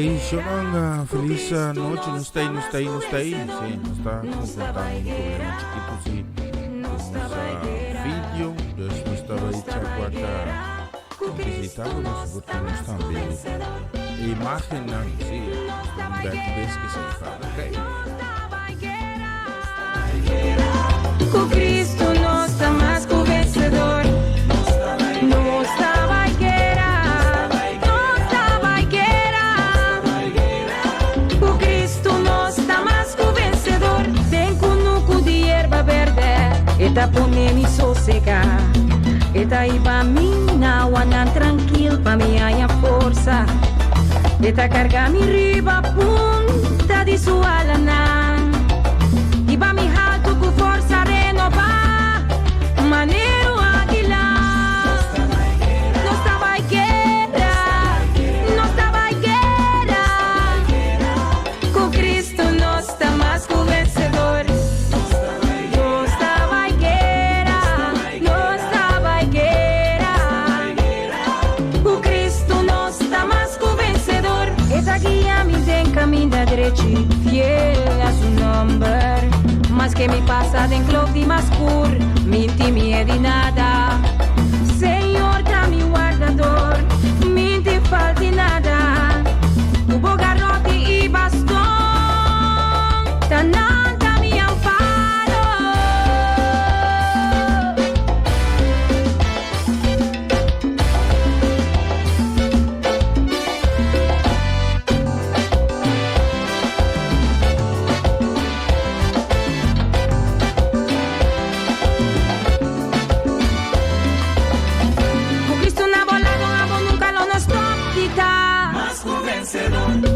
Shobanga, feliz noche, no está ahí, no está ahí, no está ahí. Sí, no está confrontando un problema chiquito, sí. Vídeo, dus não estava aí a visitávamos porque não estão bem. Imagem, sim, um backbase que se fala, ok? Com Cristo não está mais que o vencedor. Não está vai guerra, não está vai guerra. Com Cristo não está mais que o vencedor. Tem cunuco de erva verde, eta pone me sossegar. Eta iba mina, wanan tranquilo pa minha força. Eta carga mi riba punta di sua lana. Iba mi alto com força renovar. Maneiro águila. Não estava em guerra. Não estava em guerra. Com Cristo não está mais com o vencedor. Não estava em guerra. Não estava em guerra. Com Cristo não está mais com o vencedor. Essa guia me tem caminho da direita, fiel a seu nome. Mas que me passa de club de mascur, me intimida de nada. Senhor, tá meu guardador, me te falta nada. O bogarrote e bastão, tá nada me amparo.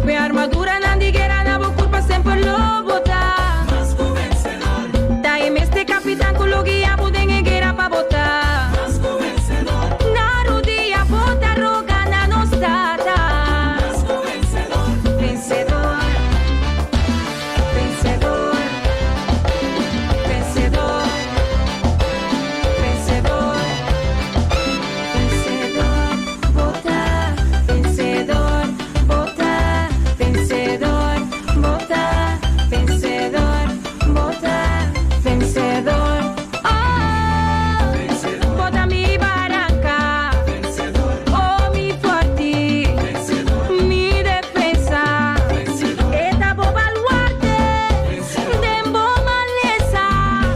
Minha armadura na digueira, na boca culpa sempre lo botar. Mas com vencedor. Daí este capitão com logia pudem guerra pra botar. Mas com vencedor. Na rodia bota roga na nostada. Mas com vencedor. Vencedor, vencedor, vencedor, vencedor, vencedor, botar, vencedor, botar, vencedor, botar, vencedor, botar, vencedor. Oh, Vencedor. bota mi barranca, Vencedor. oh mi forte, Vencedor. mi defensa. Vencedor. Eta bo baluarte, Vencedor. dembo maleza,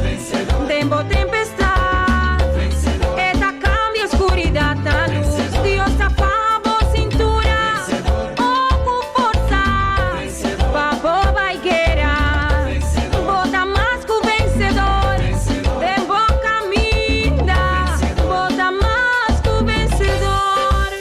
Vencedor. dembo tempestad. Vencedor. Eta cambia oscuridad a luz, Dios tapa bo cintura, oh con forza, Vencedor. papo vai guerra, Vencedor. bota mais que o vencedor, Vencedor. dembo caminha, bota mais que o vencedor.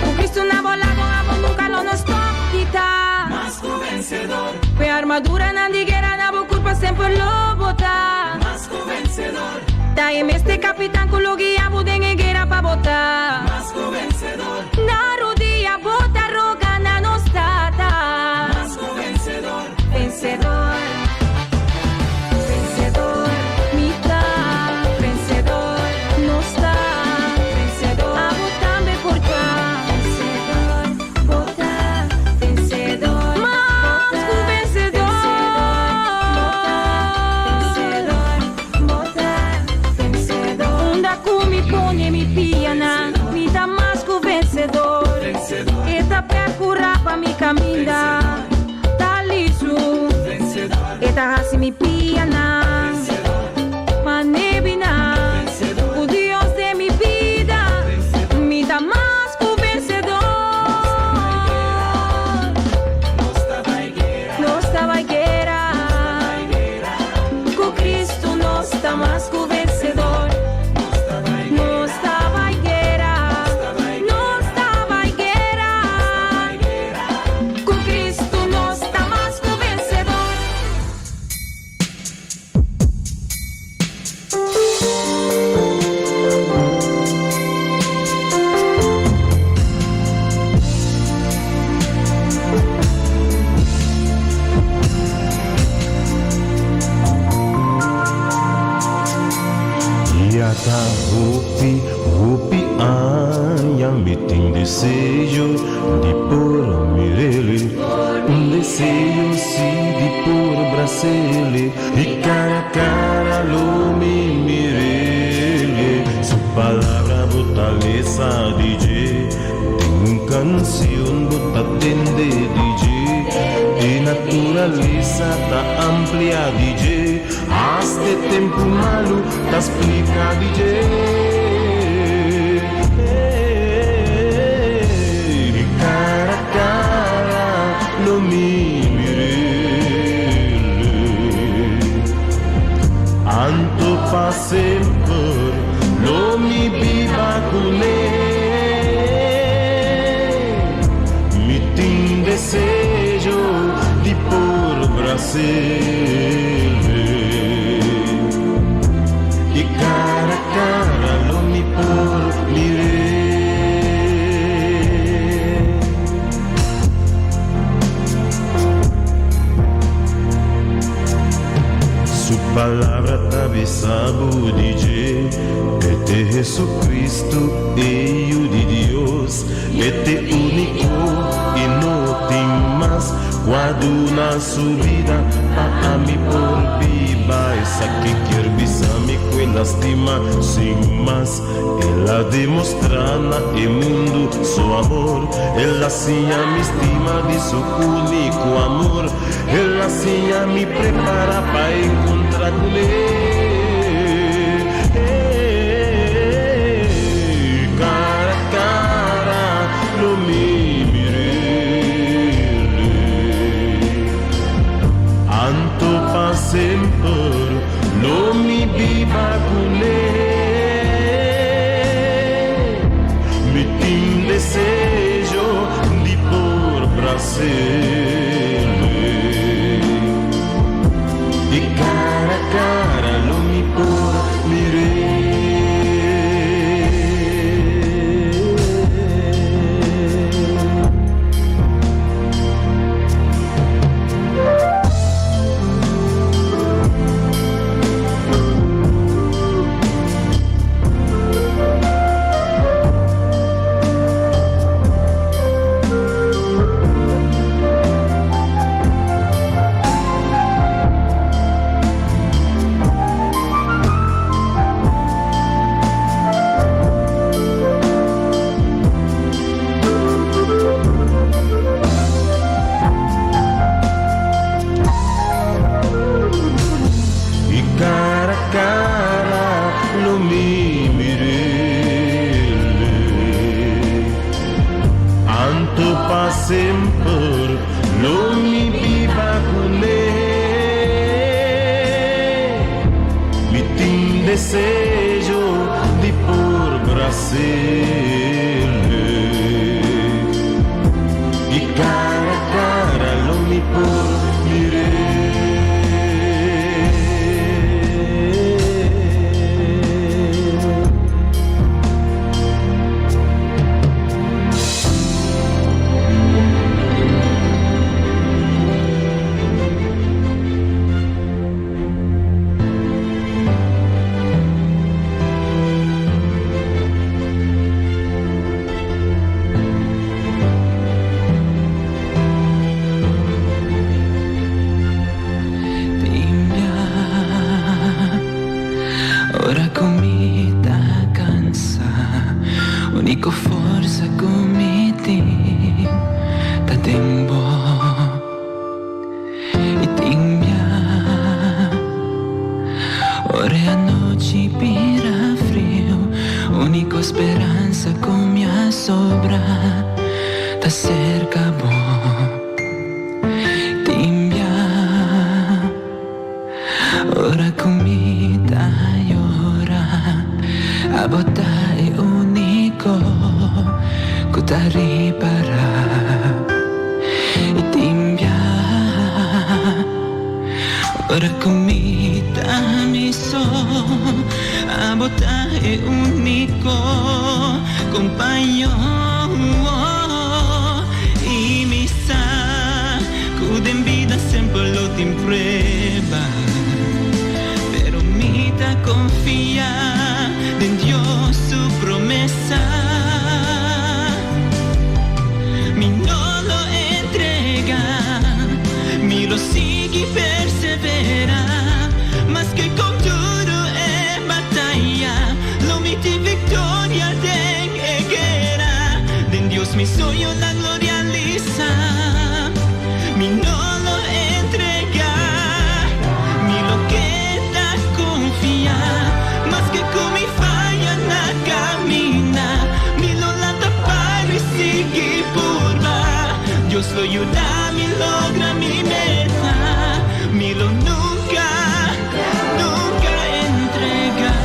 Com Cristo na bola, com a nunca lo nos toca. Mas com vencedor. Minha armadura na digueira, na boca culpa sempre lo botar. Mas com vencedor. Daí este capitão com logia pudem guerra pra botar. Mas com vencedor. Na rodia bota roga na nostada. Mas com vencedor. Vencedor, vencedor, mita, vencedor, nostá, vencedor, a botar me portar, vencedor, botar, vencedor, mas com vencedor, botar, vencedor, onda com me põe me piana, me dá mais com vencedor, Vencedor. eta percurra pra me caminhar, tá liso. Vencedor. Eta hasi mi piana, manebina, o Dios de mi vida, me dá mais que o vencedor. Não estava em guerra. Não estava em guerra, com Cristo não está mais que o vencedor. Não estava em Não estava em guerra, não estava em guerra, com Cristo não está mais que o vencedor. Bota rupi yang meeting desejo de por mirele, desejo de por bracele, e cara a cara lo mi mirele. Su palabra fortaleza DJ, tengo canción bota tende DJ, de naturaleza ta amplia DJ, hasta tempo malo ta explica DJ. Cara a cara lo mi mirele, anto pa sempre lo mi viva con mi tin desejo di por Brasil, e cara a cara lo mi por mirele. Su palabra tabisabu DJ, este Jesucristo, Hijo de Dios, este único y no tem más. Cuando na su vida para mí por viva, esa que quiere visarme con lastima sin más. Ella demostrana el mundo su amor, ella hacía mi estima de su único amor, ella hacía mi prepara para encontrar con él. Cara a cara lo mi mirele, anto pa sempre lo mi viva con mi tin desejo di por Brasil, e cara a cara lo mi por mirele. Sempre lo mi viva con mi tin desejo di por Brasil, e cara a cara lo mi por mirele. Unico forza gomiti da tempo e timbia ore a noci pira frio, unico speranza con mia sobra da cerca bo timbia ora comita e ora a botta è unico kuta ripara e timbia ora comita mi so a botta è unico compagno e mi sa kuden vida sempre lo timpreba pero mita confia de lo sigue persevera, mas que con duro e battaglia, lo miti victoria den guerra, den Dios mi sueño la gloria lisa, mi no lo entrega, mi lo queda confía, mas que con mi falla na camina, mi lo la tapar y sigue purva, Dios lo ayuda, mi logra mi meta, mi lo nunca, nunca entrega.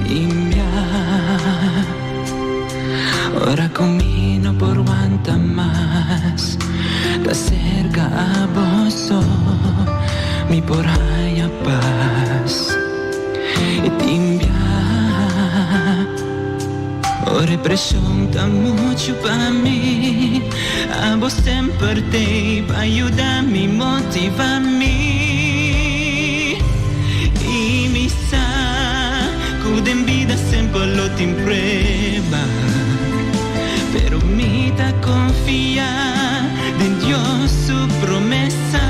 Limpia, ora camino por cuanta más, te acerca a vos, mi por haya paz, y limpia. Ora presenta mucho para mí, a vos sempre te pa ayudarme, motivarme. Y mi sa, que en vida sempre lo te prueba, pero mi ta confía en Dios su promesa.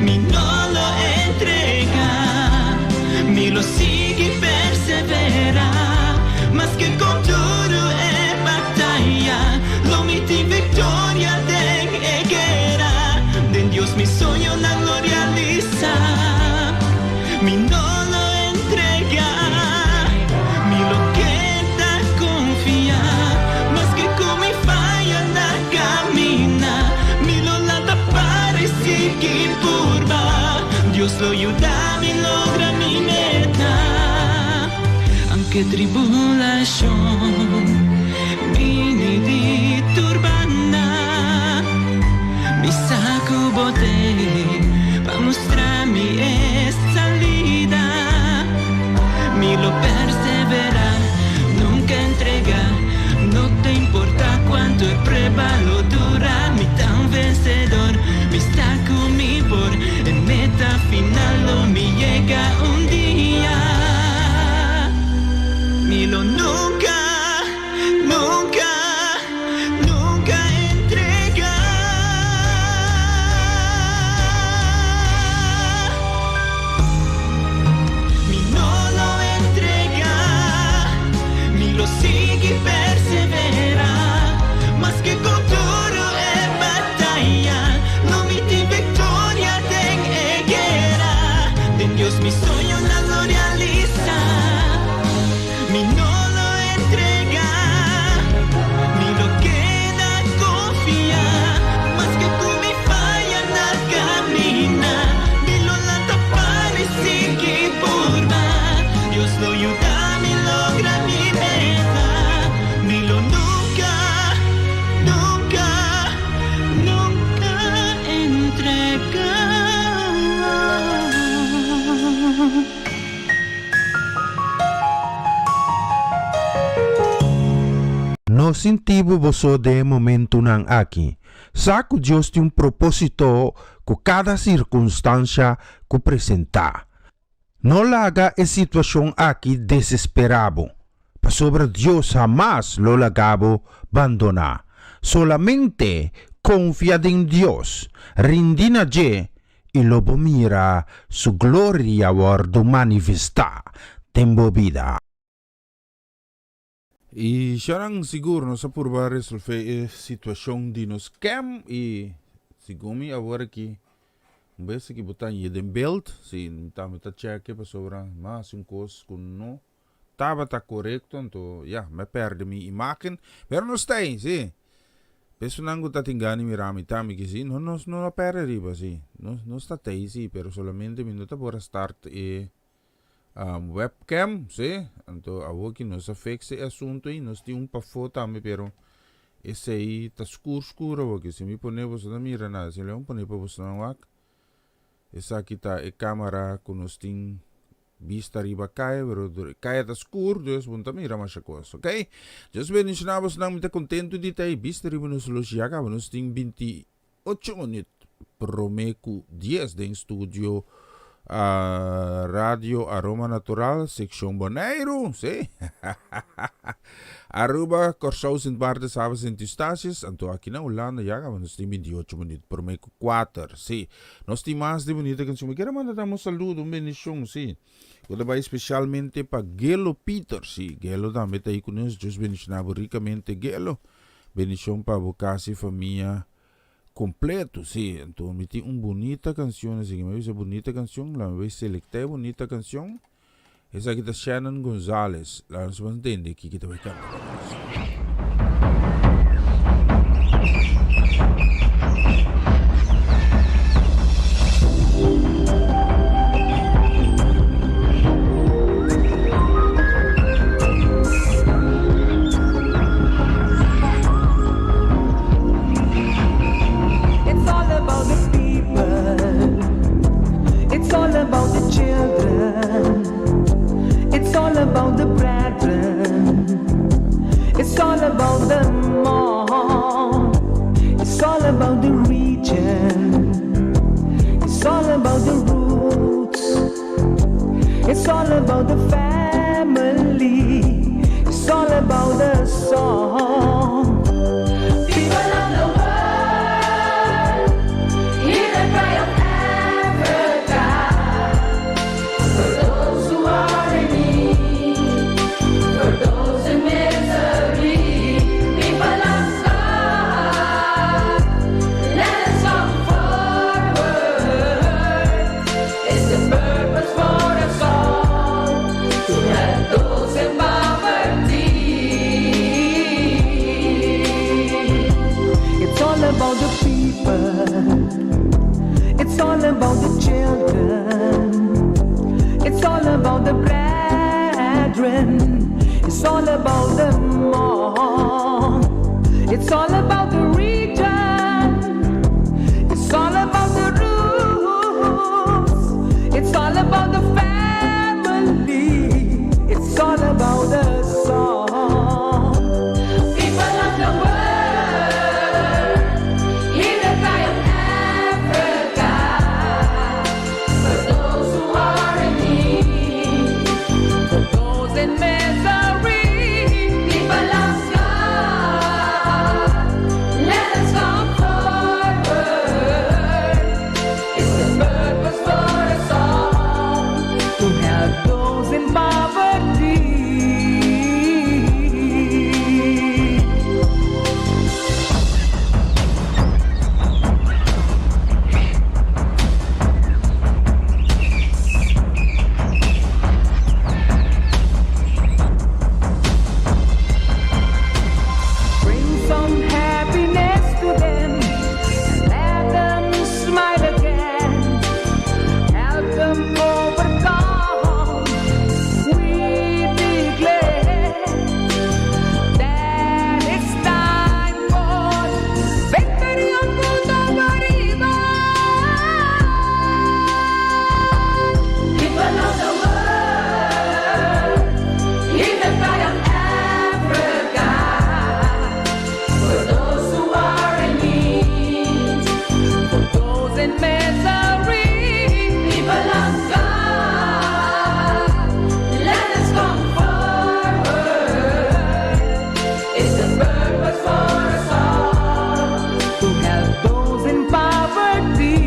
Mi no lo entrega, mi lo sigue persevera, mas que con duro e battaglia, lo miti victoria den guerra, den Dios mi sueño la gloria lisa, mi no lo entrega, mi lo queda confía, mas que con mi falla la camina, mi lo la tapar y sigue purva, Dios lo ayuda, mi logra mi meta. Aunque tribulación vini di turbana, mi saco bote pa mostrarmi salida, mi lo persevera, nunca entrega, no te importa cuánto es prueba, lo dura, mi tan vencedor, mi saco mi por, en meta final lo mi llega un día. Mi lo nunca, nunca, nunca entrega. Mi no lo entrega, mi lo sigue persevera, mas que con duro e battaglia, no miti victoria den guerra, den Dios mi sueño la gloria lisa. Mi no lo entrega, mi lo queda confía, más que con mi falla na camina, mi lo la tapar y sigue purva, Dios lo ayuda, mi logra mi meta, mi lo nunca, nunca, nunca entrega. No sentivo vosso de momento ng aki. Saco Dios tem propósito com cada circunstância que presenta. No laga a situação aqui desesperado. Pa sobra Dios jamás lo lagabo abandonar. Solamente confia en Dios, rindina je y lo mira su gloria guardo manifesta tembo vida. E siya siguro no, sa purba resolve sitwasyon di nos scam e sigumi agora que bese que botar jeden belt si tamo ta check pa sobra mas un cos kun no tava ta correcto então me perde mi imagen pero no está aí si peso nango ta tingani mi rami tami que si no la perde riba si no está aí si pero solamente minuta por start webcam, sí, então agora que nós fixe esse assunto aí, nós temos para foto também, pero esse aí tá escuro, porque se me pôr você não mira nada, se não pôr para você não vak, esse aqui tá a câmera que nós temos vista riba kaya, pero kaya tá escuro, dus punta mira mais a coisa, ok? Just bem, nós não muito contento de ter vista riba nos lojaga, nós temos 28 minutos, promeco 10 de estúdio. Radio Aroma Natural, sección Bonaire, sí. Aruba, Corsau, Sint Bart, Sabas, Sint Eustatius, Anto aqui na Holanda, já nos tem 28 minutos, por meio 4, sim. Nós temos mais de bonita canção. Eu quero mandar um saludo, bendição, sim. Eu vai especialmente para Gelo Peter, sim. Gelo também está aí conosco, Deus bendicionava ricamente Gelo. Bendição para a casa e família completo, sim. Então, me tem uma bonita canção, assim, mas essa bonita canção, lá me selectar bonita canção. Essa aqui é Shannon Gonzalez. Lá nós vamos entender que kita vai cantar. It's all about the people. It's all about the children. It's all about the brethren. It's all about the mall. It's all about the region. It's all about the roots. It's all about the family. It's all about the song. People of the world, hear the cry of Africa. For those who are in need, for those in misery, people of God, let us come forward. It's the purpose for us all to help those in poverty. It's all about the people. It's all about the children. It's all about the brethren. It's all about the mall. It's all about the region. It's all about the roots. It's all about the family. It's all about the song. People of the world, hear the cry of Africa. For those who are in need, for those in misery, people of God, let us come forward. It's the purpose for us all to help those in poverty. Bring some happiness to them and let them smile again. Help them overcome. We declare that it's time for victory on Punta Mariba. People of the world, hear the cry of Africa. For those who are in need, for those in misery, people of God, let us come forward. It's the purpose for us all to help those in poverty.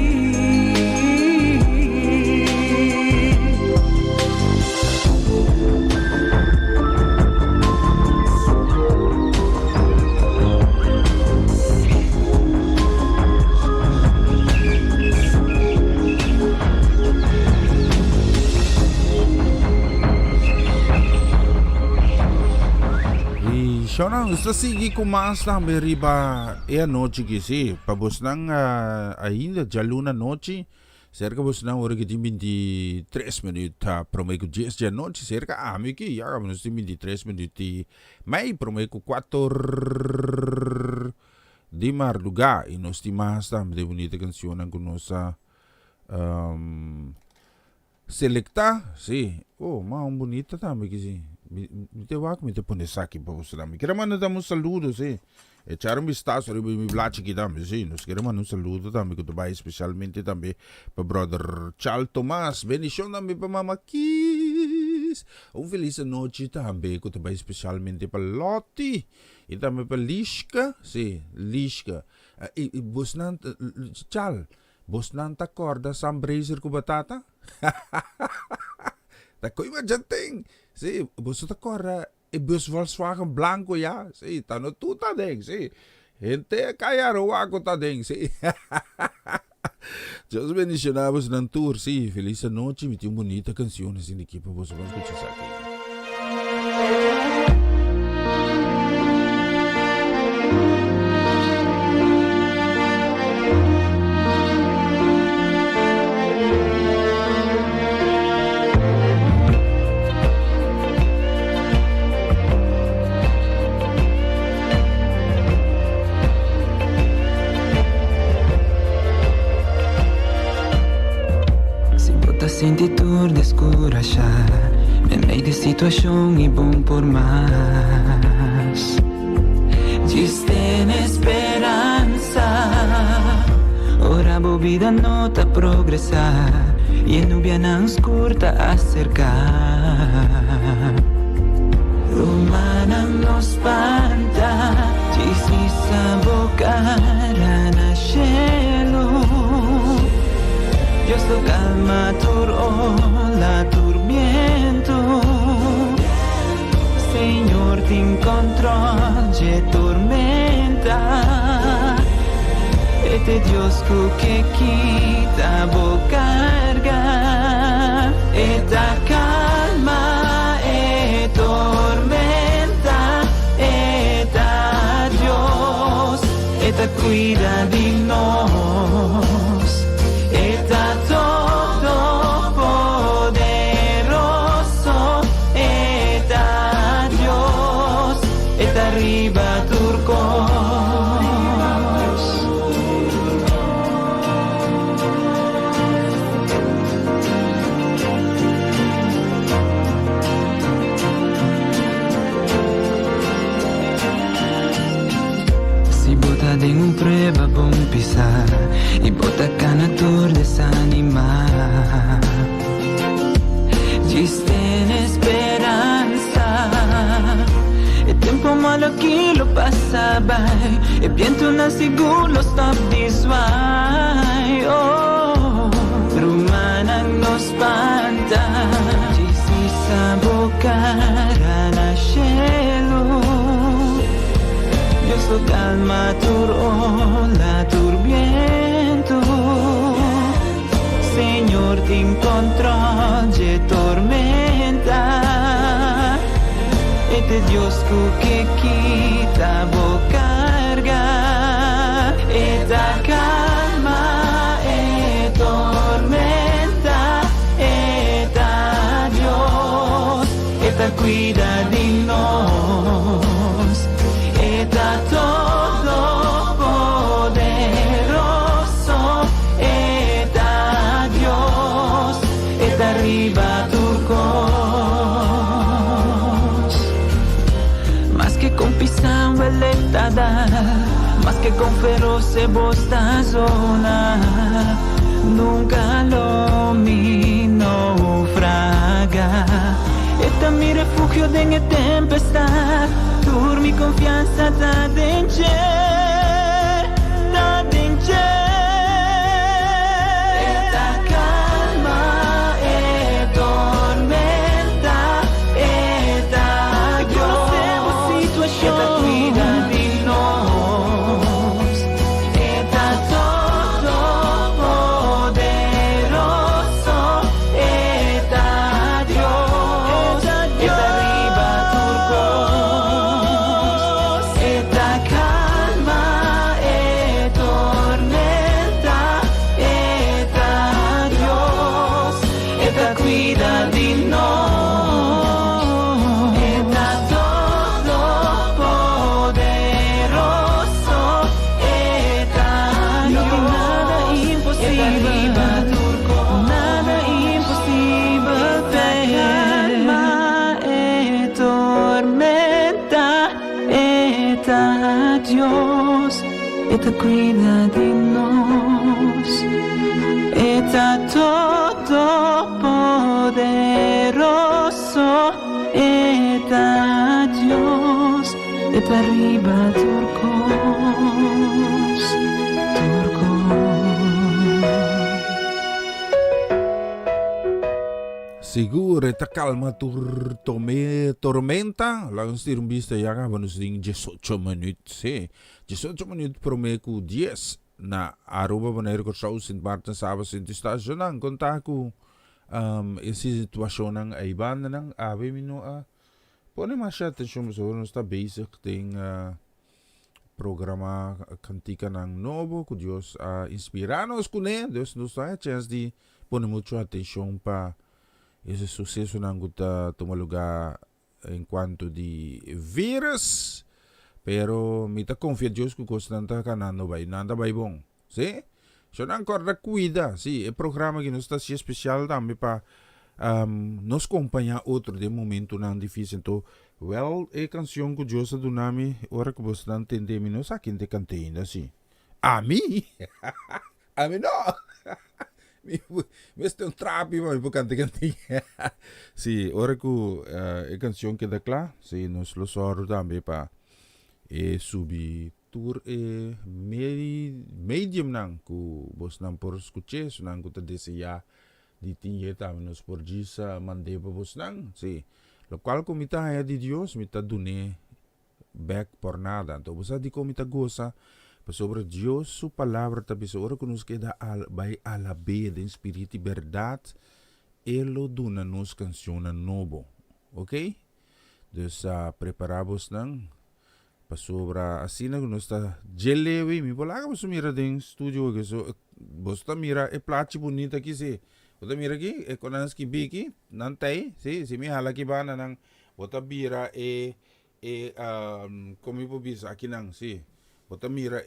E siya nang sa sige kumas na meriba e a noche que si pabos nang ainda de luna noche cerca bos nang ora que tem 23 minutos prometo 10 de noche cerca ami que ya vamos tem 23 minutos mai prometo 4 de madrugada e nós temos também de bonita canção com nossa selecta, sim. Oh, mas bonita também que sim. me te wak, me te pone saki pa po sa dami. Kira man na damos saludos Echar un vistazo, mi blachi que también, sí, nos queremos un saludo también, que tu vai especialmente también para brother Charles Tomás, bendición también para Mama Kiss, un feliz noche también, que tu vai especialmente para Lottie, y también para Lishka, sí, Lishka, y vos nan, Charles, vos nan ta corda sam brazier ko batata? Da ko imagine, sí, vos ta corda, e bus Volkswagen blanco ya, sí, tá no tu tá ding, sí. Gente kaya ruwago tá ding, sí. Dios bendicionamos ng tour, sí. Feliz noche, mi tiyo bonita canciones in equipo vos vamos escuchar aquí. Senti tur descuraxar me meio de situação e bom por mais. Diz tem esperança, ora a vida nota progressar e a nubia não escurta acercar. Romana nos espanta, diz essa boca na cielo. Dios lo calma la turbiento. Señor, ten control de tormenta. Este Dios que quita bo carga. Esta calma e tormenta. Esta Dios, esta cuida de nós. Está todo poderoso, está Dios, está arriba turcos. Si bota de un prueba bom pisar e bota cana tur desanimar. Diz tem esperança. E tempo malo aquilo passa vai. E viento na seguro stop this vai. Oh, rumana nos espanta. Diz essa boca na cielo. Dios lo calma la turbiento. Señor, ten control de tormenta. Este Dios que quita bo carga. Esta calma e tormenta. Esta Dios, esta cuida de nós. Está todo poderoso, está Dios, está arriba turcos. Más que con pisão ele está dar, más que con feroz bosta zona, nunca lo mi naufraga. Está mi refugio en tempestad. Mi confianza está dentro, está dentro. Esta calma e tormenta, esta Dios, esta cuida de nós. Está todo poderoso, está Dios, está arriba turco. Calma Dios está cuida de nos, está todopoderoso, está Dios, está arriba turcos, Siguro ta calma tormenta. Lagan stirong vista yaga banus ding 18 minutes. 18 minutes promeku 10 na aruba banero ko sa St. Martin Sabas in stasyon ang kontaku isi sitwasyon ng iban na ng abe mino pone masya atensyon mo sa sta basic ting programa kantika ng novo ku Dios inspiranos kune Dios nos da chance di pone mucho atensyon pa ese suceso ng guta tumaluga en cuanto di virus. Pero mita confia Dios ku konstanta kanano bay nanda bay bong. Si? So nang korda cuida, si, el programa que nos está si especial también pa nos acompaña otro de momento nan difícil to. Well, canción ku Dios adunami ora ku bastante entende nos akin te cantina si. Ami? Ami no. Me estou trapi mas bukan te si, ora ku canción que da klar, si nos lo soro también pa subi tour medium nang ku bos nang por escuche sunang ku ta deseya di tinye tamenos por jisa mande pa bos nang si lo cual ko mita haya di Dios mita dune back por nada to bosa di ko mita goza pa sobre Dios su palabra tabi sa ora kunus queda by alabe de espírito verdad elo duna nos canción novo, ok? Dus preparabos nang pasobra asina kuno sta jelewi mi bola ka sumira ding studio ke so bosta mira placi bonita ki se bota mira ki konanski biki nantay si mi hala ki bana nang bota bira komi po bisa akinang si bota mira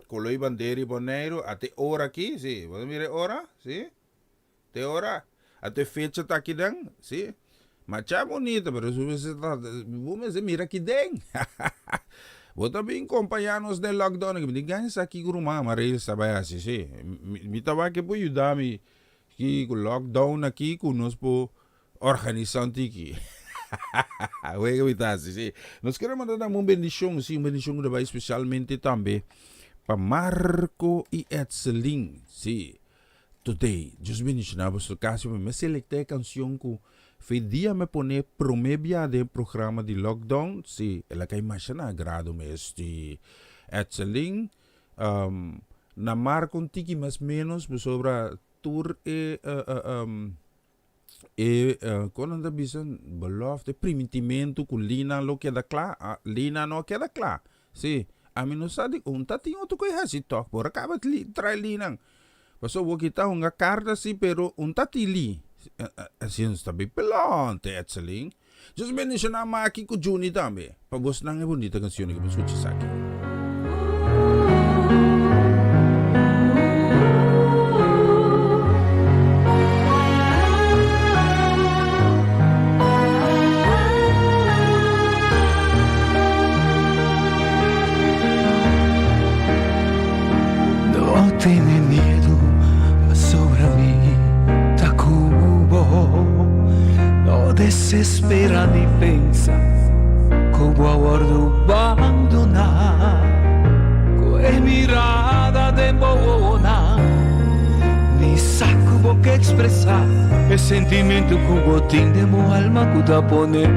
koloi banderi boneiro ate ora ki si bota mira ora si te ora ate fecha takidang si Macha bonita, pero se mira que den. Vos también compañeros del lockdown, que me digan aquí guruma, maril sabay así, sí. Mi taba que po ayudami, que lockdown aquí, que nos po organizante aquí. Oye, que está así, sí. Nos queremos dar una bendición, sí, una bendición que va especialmente también para Marco y Etzelin, sí. Today, Dios bendicionaba su caso, me selecté canción que foi dia me pone promebia de programa de lockdown, si ela kay masya na agrado me este Etzelin na mar tiki mas menos sobra tour kono da bisan belofte primitimento ku lina lo queda klar lina no queda klar si a mí no sabe un tatinho tu kay hasi talk por acaba try linang paso wo kita nga carta si pero un tatili assim está bem pelante Etzelin. Just mencionar aqui com Juni também. Para você não é bonita canção que você escuta aqui. No tiene miedo sobre mí. No desespera ni pensa como aguardo abandonar con mirada de bona ni saco que expresar el sentimiento que botín de mo alma que te pone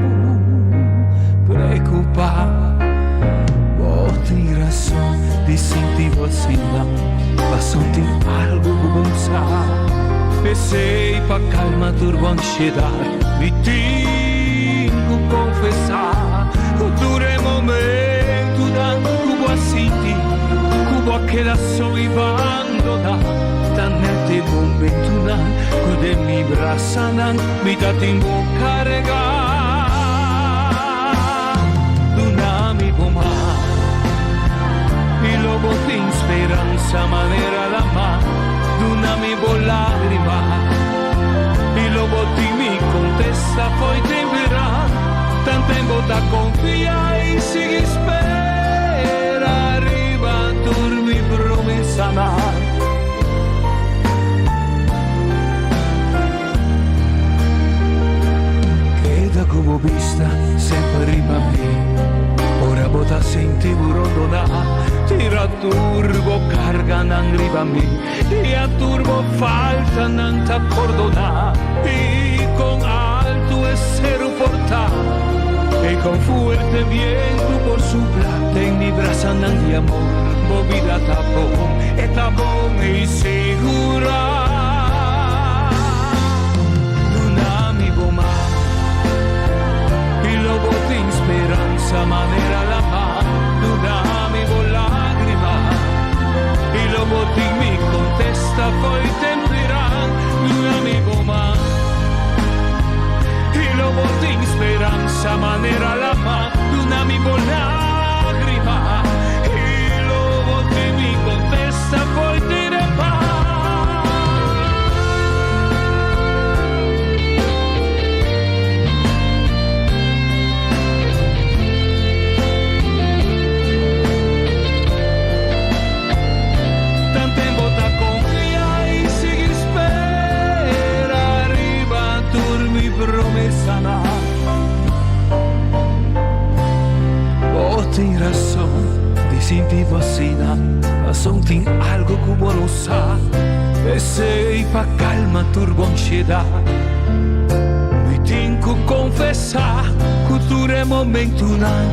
preocupar otra razón de sentir vacina para sentir algo que e sei pa calma turbo ansiedade mi tengo confessar o dure momento dan cubo a sentir cubo a quedar solo y abandonar tan nete momento dan cude mi brasa dan mi da tengo carregar dunami pomar mi lobo de esperanza manera la mano una mi lágrima y lo botí mi contesta foi temperar tan tempo da confia e sigue esperar come vista sempre riba me. Ora bota senti burondona, tira turbo carga nan riba me. E a turbo falta nan ta perdona. Y con alto esero portar. Y con fuerte viento por sopla, en mi brasa nan di amor, movida tapón y segura. Non amico más, y lo bote in speranza, manera la mano, non amico lagrima, y lo bote in mi contesta, poi temperan, non amico más. Y lo bote in speranza, manera la mano, un amico lagrima. Y lo bote mi contesta, poi dire pa. Tanto tempo da confia y seguir spera, arriba turmi promessa na. Tem razão de sentir vacina, mas tem algo que eu não sabe. E sei pra calma turbo ansiedade. Me tenho que confessar que tudo é momento não.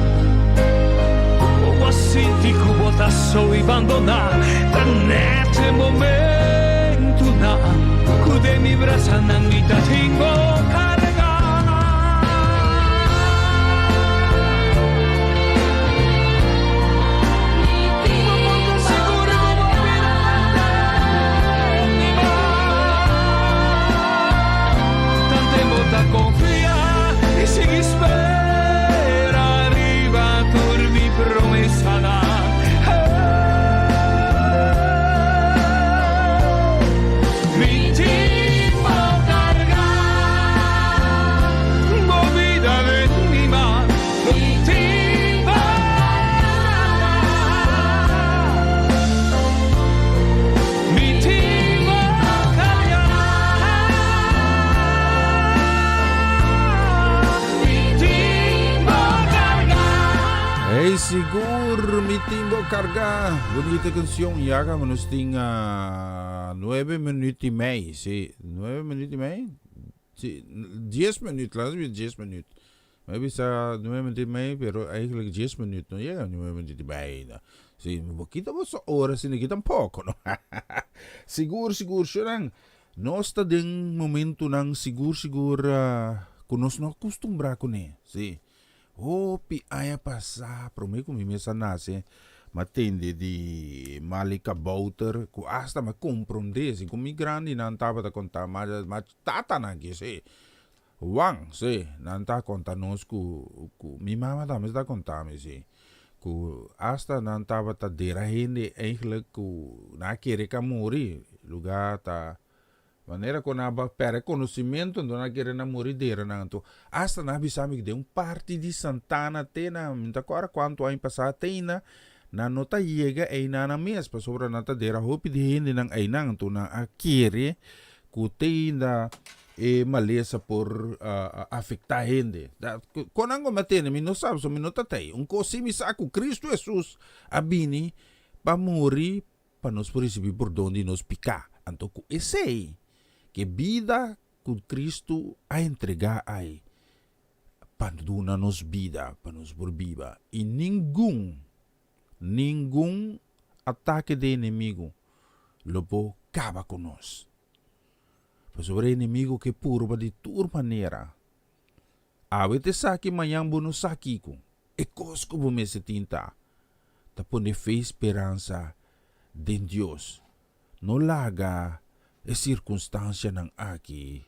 Como senti que eu tá só e abandonar. Tá nesse momento não. Que de mi brasa não me tá tenho carregar. Confia e sigue espera, arriba turmi promessa na. Mi timbo carga, movida de mi mano, mi timbo mi timbo carga. Hey, seguro mi timbo carga. Bonita canción, ya que nos tenga 9 minutos y medio, sí. 9 minutos y medio? Sí, 10 minutos, laten we 10 minutos. Maybe sa 9 minutos y medio, pero eigenlijk 10 minutos, no llega a 9 minutos y medio. Sí, kita mo sa oras, kita poco, no? Siguro, siya no está din momento ng siguro, kung nos no acostumbra ko ne, sí. Oh, aya pasa, promei com minha sanase, matende de malika bouter, ku hasta me compreendesse, com migrante não tava a contar, mas tata na que se, wang se, não tá contar nós ku minha mama também está contar me se, ku hasta não tava a dera gente, eigenlijk ku na querer que morrer, lugar tá maneira que naba per conhecimento não na querer na morideira na to hasta na bisami de parte de Santana tena minta agora quanto a passar tena na nota chega e na mes pa sobra nata dera hopi de hindi nang ay nang to na akire kutenda e malesa por afectar gente konango matene mi no sabe so mi nota tay un cosi mi saco Cristo Jesus abini pa mori pa nos por receber por donde nos picar anto ku esei que vida com Cristo a entregar aí para nos vida, para nos viva e nenhum ataque de inimigo lobo acaba com nós. Pois sobre inimigo que purba de toda maneira. Awete saki mayang bono saki ko. E cosco bo me se tinta. Tapone fe esperança de Deus. No laga e circunstância ng aki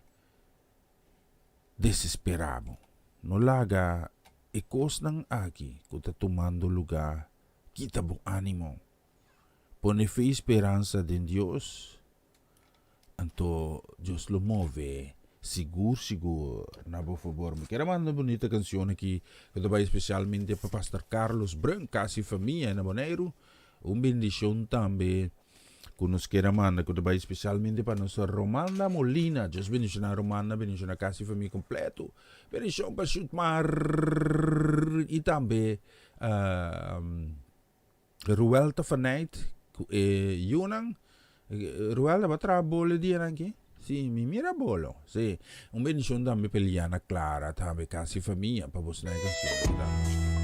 desesperado. No laga e kos ng aki kuta tumando lugar kita bu animo. Pone fe esperança de Deus. Anto Deus lo move seguro na por favor. Me quero mandar uma bonita canção aqui que vai especialmente para Pastor Carlos Branca e família na Bonaire. Bendição também Kung nos queira manda, que vai especialmente para nossa Romanda Molina. Just bendición na Romanda, bendición na casa e família completo. Bendición para Chutmar e também Ruelta Fanait, Yunang. Ruelta va tra bole dia aqui? Sì, mi mira bolo. Sì, un benedizione tambe per Liana Clara, tambe casi famiglia, per vostra canzone.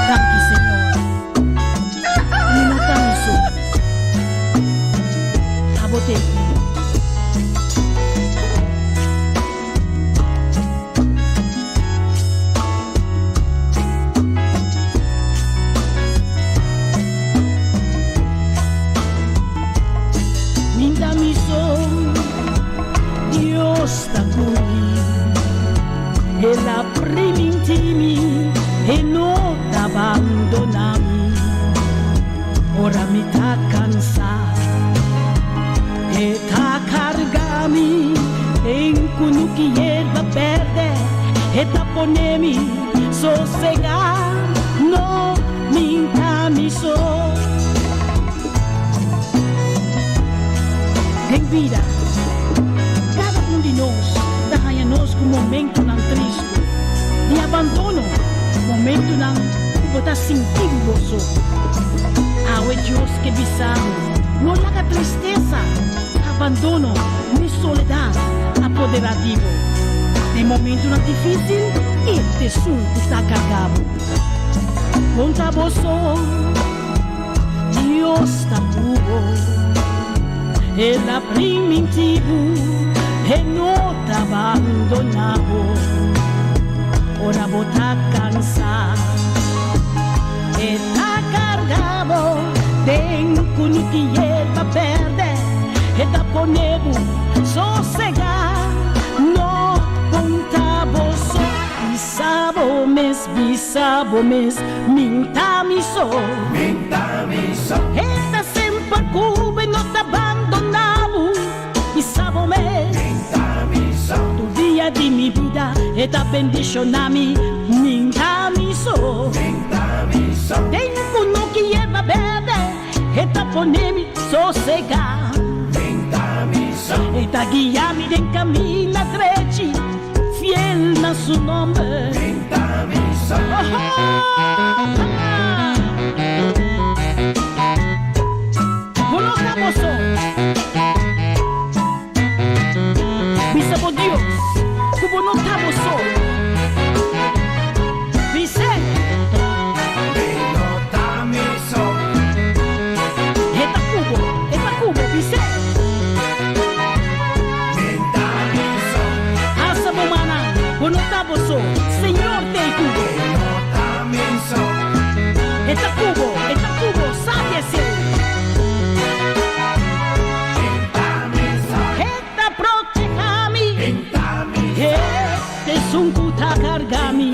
Danke, Señor. Minutang iso. Abote. Dios está conmigo, Él la intimi e no te abbandonami. Ora mi ta cansado e ta cargami en kunuki hierba verde e ta ponemi sossegar, no minta mi so. En vida, cada um de nós dá-nos um momento não triste, de abandono, momento não que botar sentido gozo. Ao Deus que bisamos, não larga tristeza, abandono, nem soledade apoderativo. Em momento não difícil, este assunto está carregado. Conta você, Deus está puro. Ela primitivo e não te abandonavo. Ora bota cansado e tá cargado. Tem que hierba verde e tá ponevo sossegar. No contavo só. Bisabo mes, minta mi so. Eta sempre cube não te abandonavo. Bisabo mes. Tu dia de mi vida eta bendicionami. Minta mi so. Tempo no que hierba verde eta ponemi sossegar. Eta guiami en camino drechi, fiel na su nombre. Colocamos Bisabo Dios, como no estamos Dice Eta cubo, dice Asabo mana, como estamos Señor te cubo Eta cubo, sábiese Eta protejami Este es un cuta cargami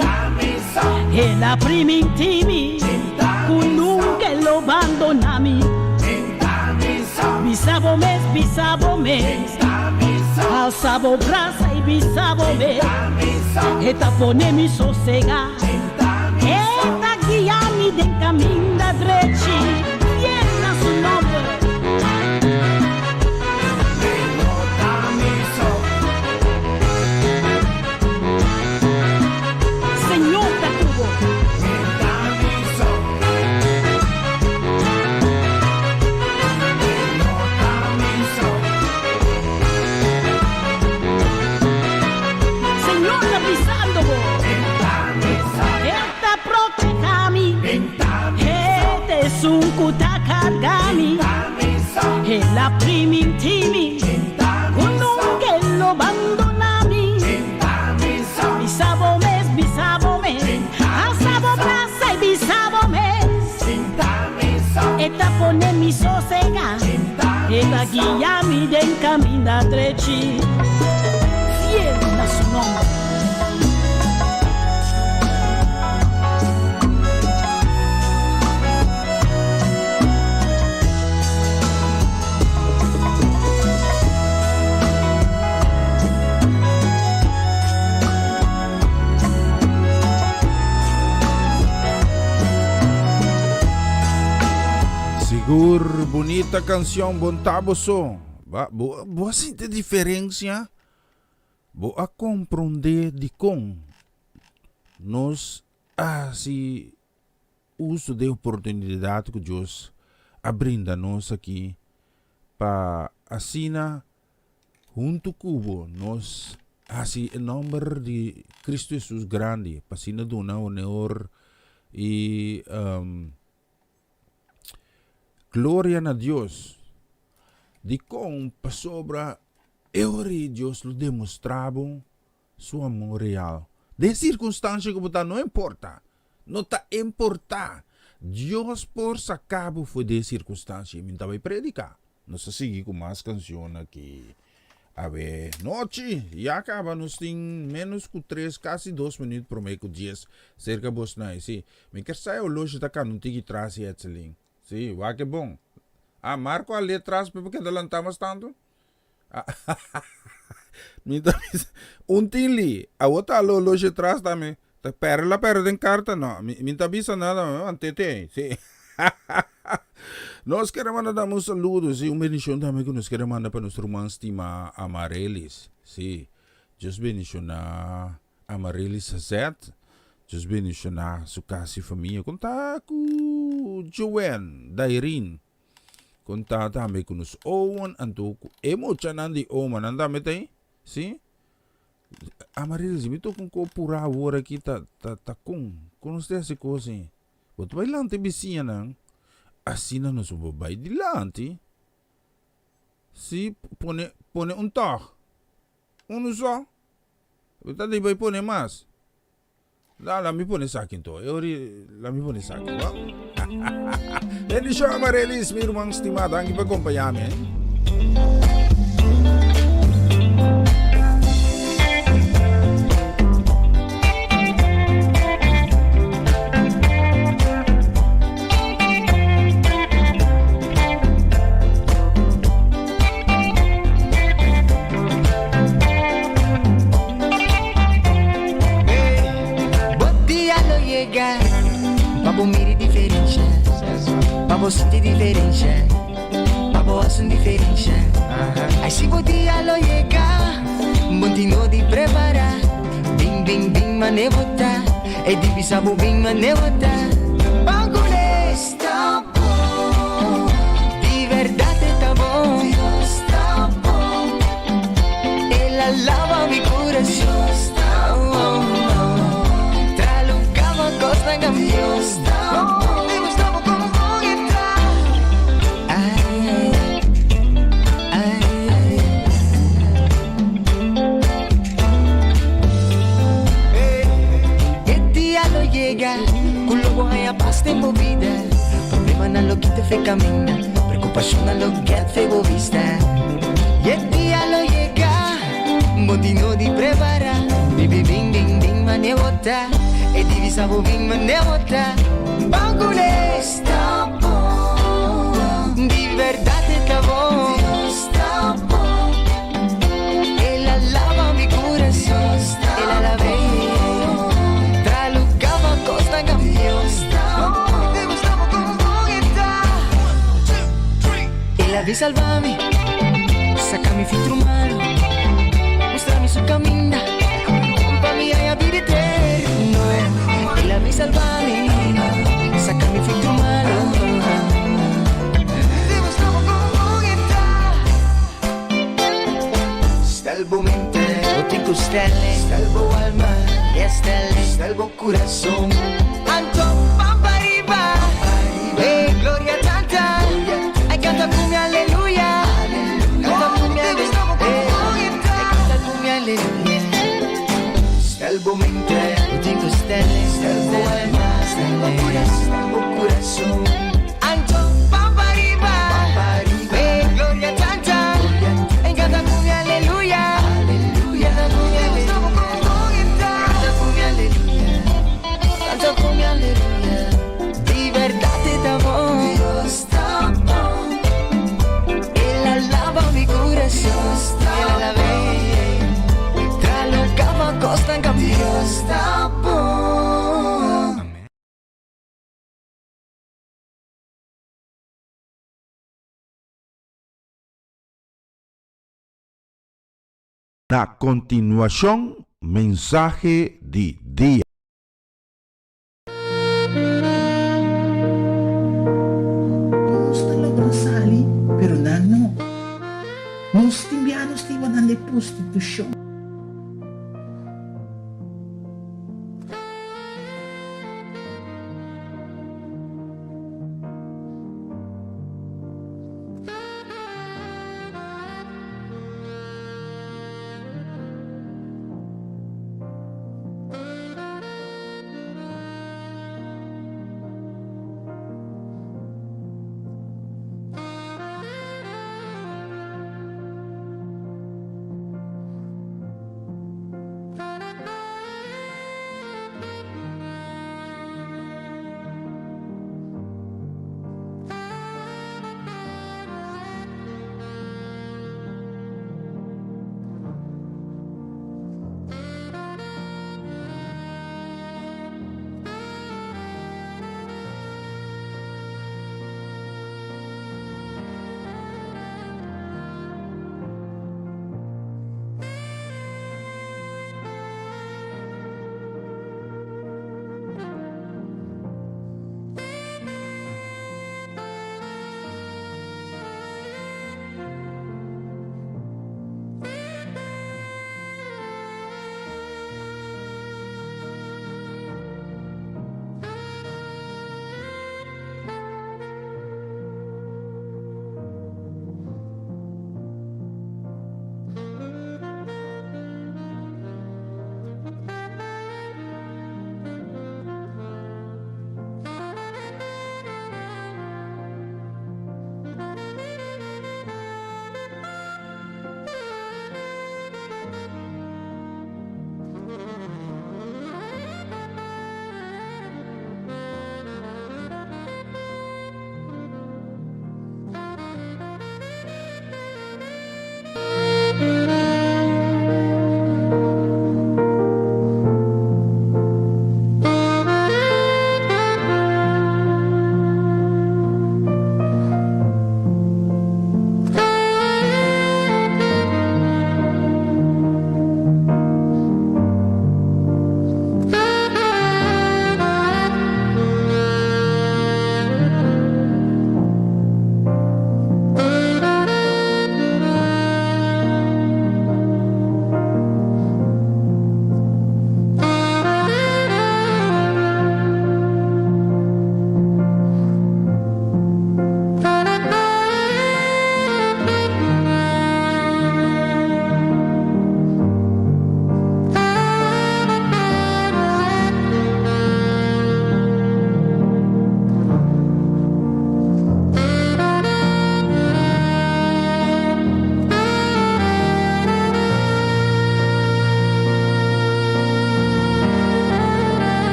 E la primitivi Con nunca lo abandonami Bisabo mes Alzabo brasa y bisabo mes Eta ponemi sossega Eta guiami den camino drechi Fiel a su nombre Señor te tuvo Señor te pisando Eta protejami Este es un cuta cargami E la primitivi Con nunca lo abandonami Bisabo mes Alzabo brasa y bisabo mes Eta ponemi sossega Eta guiami den camino drechi Fiel a su nombre bonita canção, bom taboso. Boa sinta diferença. Boa compreender de como nós se uso de oportunidade que Deus abrinda nós aqui para assina junto com nós assim em nome de Cristo Jesus grande para assina dona honor e glória a Deus de como para sobra eu e Deus lo demonstrava seu amor real de circunstância que botar não importa não está importa Deus por sacabo foi de circunstância e me estava predicar não se seguir com mais canções aqui a ver, noite, e acaba, nós tem menos que 3, quase 2 minutos para meio que 10, cerca de você, sim. Me quer sair hoje da cá, não tem que trazer esse link. Sim, vai que bom. Marco a letra, porque adelantamos tanto? Tem ali, a outra hoje atrás também. Perde em carta, não. Me avisa nada, antete, sim. Nós queremos mandar um saludo, sim, uma bendição também que nós queremos mandar para nosso irmão estima Amarelis, sim. Deus bendicionar Amarelis Zet, Deus bendicionar sua casa e família. Conta com Joanne, Dairin, conta também com os Owen, Antuco, emocionan de Oman, anda metay, sim. Amarelis, me tô com pura agora aqui, tá com você se coisa, boto bailante vizinha não. Assim não nos babay dilante. Si pone um toque. Só. Kita di bay pone mas. La mi pone sa akin to. La mi pone sa akin. Bendición Amarelis, mi irmão estimado, ang ipag-kumpayami. Papo mire diferente, papo sente diferente, papo asun diferente. Aí se o dia lo llega, continua de preparar. Bim bim bim manevota, é divisa bo bim manevota. Bagulho está bom, de verdade está bom, está bom. Ela lava mi coração, está bom. Costa campeão, estamos como fogueta. El día lo llega, con lo hay a paz de movida. Problema no lo que te fe camina, preocupación no lo que te vista. Y el día lo llega, botino di prepara, bibi bing bing bing manevota. E divisa bo bing manevota. Bagulho está bom, de verdade está bom, está bom. Ela lava mi coração, ela lava tralucava costa campeão. Estamos como fogueta. Ela vem salvar-me, saca-me filtro malo, mostra-me seu caminho, para mim é a vida eterna. Ela vem salvar-me, saca-me filtro malo. Estamos como fogueta. Está el momento, no te costele, está el bo alma, está el bo corazón. Anto pampa arriba, gloria tanta, ay canta con mi aleluya, canta con mi aleluya, canta con mi aleluya. Está el momento, no te costele, está el bo alma, está el bo corazón. Anto pampa arriba, gloria tanta, ay canta con mi aleluya, canta con mi aleluya, canta con mi aleluya, canta con mi aleluya. De verdade está bom, Dios está bom. Ela lava mi coração, ela lava, tralucava costa campeão, está bom. Na continuación, mensaje di dia. Gusto sali, pero nano, nos timbianos ti wanan le prostitution.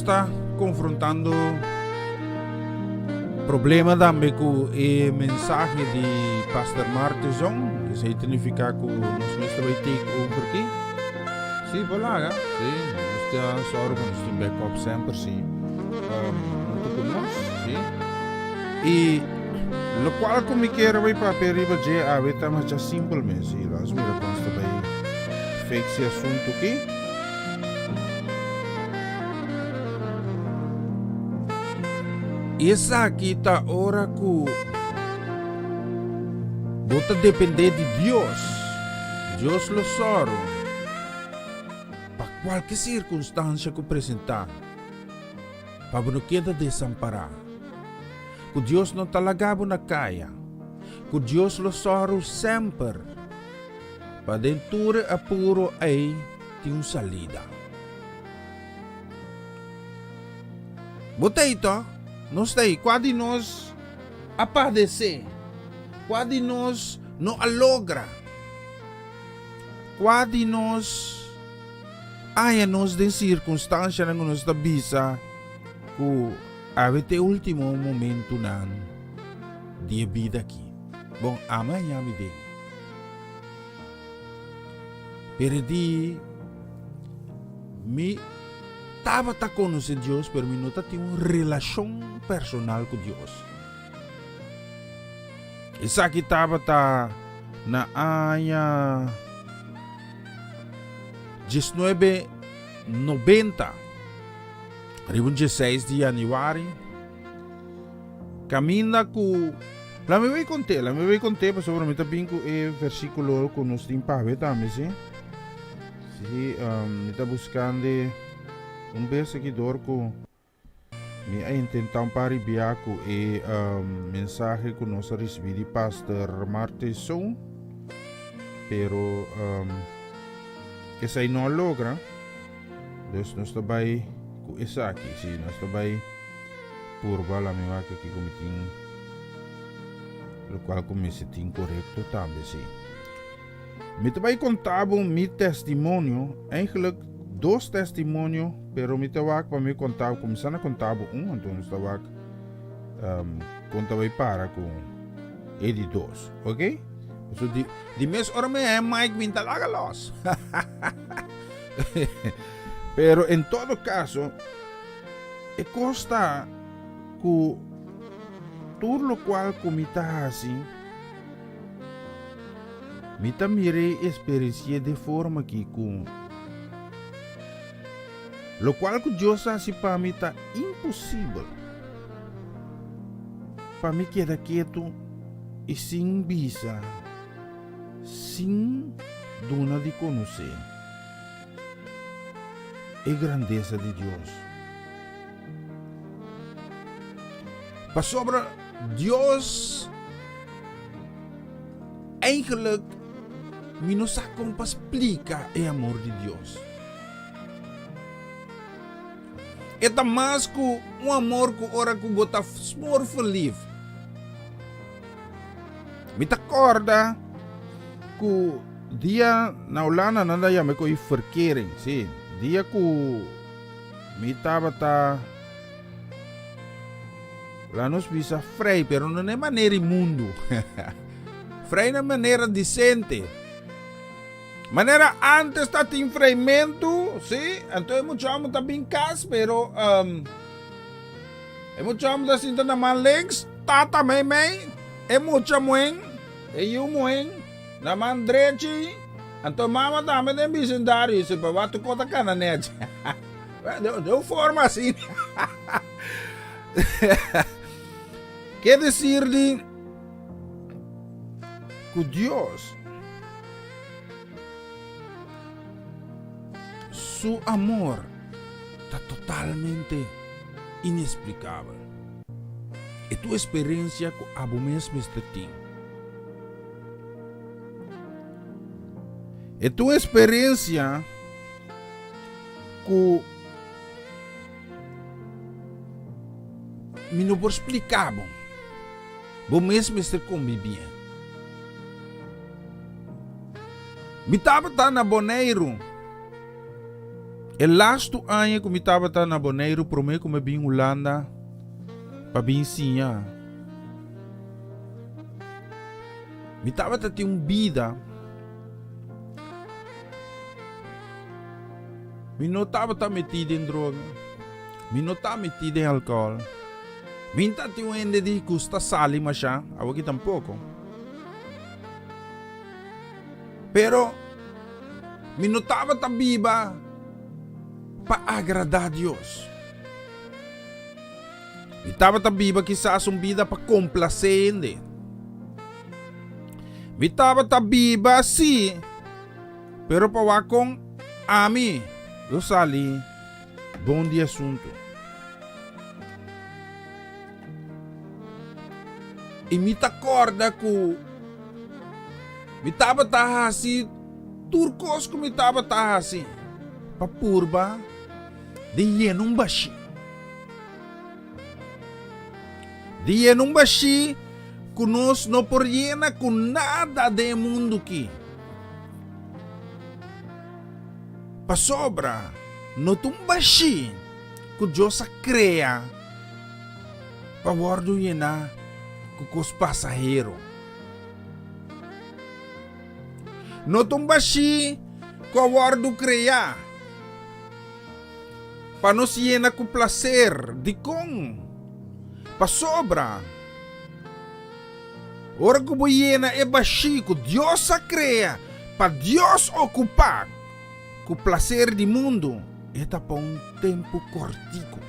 está confrontando problema também com o mensagem de Pastor Martezon. Isso significa que nós vai take over aqui. Sim, voilà, sim. Nós temos sorte, nós temos backup sempre, sim. Muito conosco, sim. E lo qual como quero vai para periba de a veta mas já simplesmente, sim. Nós vamos também fix esse assunto aqui. Essa aqui tá hora que bota depender de Deus. Deus lo soro. Para qualquer circunstância que apresentar. Para não queda desamparar. Que Deus não talagabo na caia. Que Deus lo soro sempre. Para dentro apuro aí tem salida. Bota ito. Nós daí, quando nós apadecer, quando nós não alogra, quando nós nós de circunstância na nós da bisa, que avete último momento na de vida aqui. Bom, amanhã me dê. Perdi me estava a conhecer Deus, pero me não tinha uma relação personal com Deus. Isso aqui estava na área 1990, 16 de januário, caminha com... Lá me vai contar, mas sobre mim também com o versículo que nós temos para ver também, sim? Sim, me está buscando... vez seguidor que me intentam paribiar com a mensagem que nós recebemos de Pastor Martezon, pero que se não logra, então nós também com essa aqui, sim, nós também por bala me vai que cometim, o qual comece incorreto também, sim. Me também contava meu testemunho, eigenlijk 2 testemunhos, pero me tawag para me contar, começando a contar então nos tawag contava para com ele 2, ok? So di mes ora me Mike me talaga los. Pero em todo caso, costa que tudo o qual comita assim, me também experiência de forma que com lo qual que Deus assim para mim está impossível. Para mim queda quieto e sem visa, sem dona de conhecer a grandeza de Deus. Para sobre Deus, eigenlijk, me não sabe como explicar o amor de Deus. É mais que amor que ora que bota smor feliz. Me acorda que dia na Holanda nada já me coi verkering, sim. Dia que me estava lá nos visa frei, pero não é maneira imundo. Frei na maneira decente. Maneira antes tá tem freimento, sim, então é muito amo também cas, pero é muito amo da cinta na legs, tata mei, é muito moen, é eu moen, na mandrechi, então mama dame de bicendário, se para bato cota cananet. Deu forma assim. Quer dizer de que Deus su amor está totalmente inexplicável. E tu experiência com a mesmo este tem. E tu experiência com me não vou explicar bom. Bom mesmo este convivia. Me estava na Boneiro. El last ano que me estava na Bonaire, prometi que me vim Holanda para vir sinha. Me estava ter vida. Me não estava metido em droga. Me não estava metido em álcool. Me não tinha ende de custa sali mas já, aqui tampouco. Pero me não estava viva para agradar a Deus. Me estava viva quizás uma vida para complacer ele. Me estava viva sim, pero para com a mim. Eu sali, bom dia assunto. E me acorda que me estava assim, turcos que me estava assim, para purba de yenum bashi. De yenum bashi, que nós não por yena com nada de mundo aqui. Pa sobra, no tumbashi, que Deus cria, pa guardo yena, que os passageros. No tumbashi, que guardo cria, pa nos yena com placer, de com, pa sobra. Ora que bo yena é bashi, que Deus cria, pa Deus ocupar. Que o prazer do mundo é para um tempo cortico.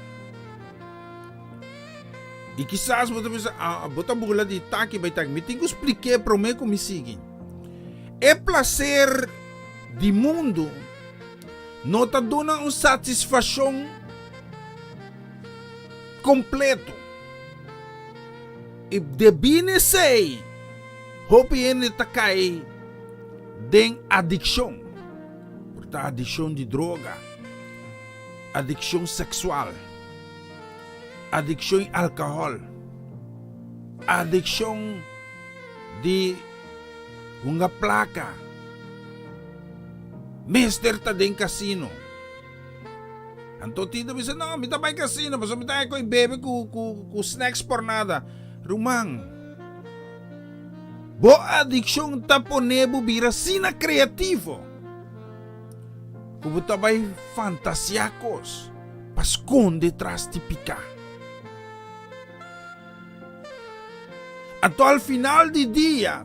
E quizás você pensa, bota bula de taki vai taki. Me tenho que explicar para mim como me sigue. É prazer do mundo não está dando uma satisfação completo. E debine sei, hope ele está cai de adicção. Adicção de droga, adicção sexual, adicção em álcool, adicção de uma placa, mister tá em casino. Anto tida bisa não, me tá vai casino, mas me tá com bebe com snacks por nada. Rumang, bo adicção tá ponebo bira sina criativo. Como também fantasiacos para esconder detrás de picar. Até ao final do dia,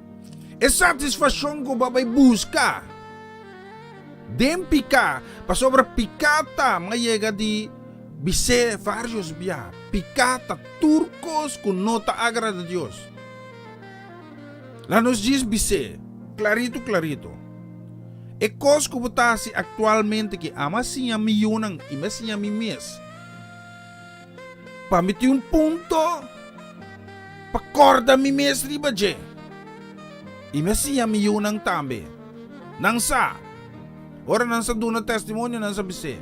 é satisfação que vai buscar. Dem picar, para sobre picata, mas chega de bise vários bia, picata turcos que não te agrada a Deus. Lá nos diz bise, clarito. E coisa que você atualmente que ama sim a milhão e mas sim a mim mesmo. Para meter ponto para corda mi mesmo riba je. E mas sim a milhão também. Nang sa. Ora nang sa duna testemunho nang sa bise.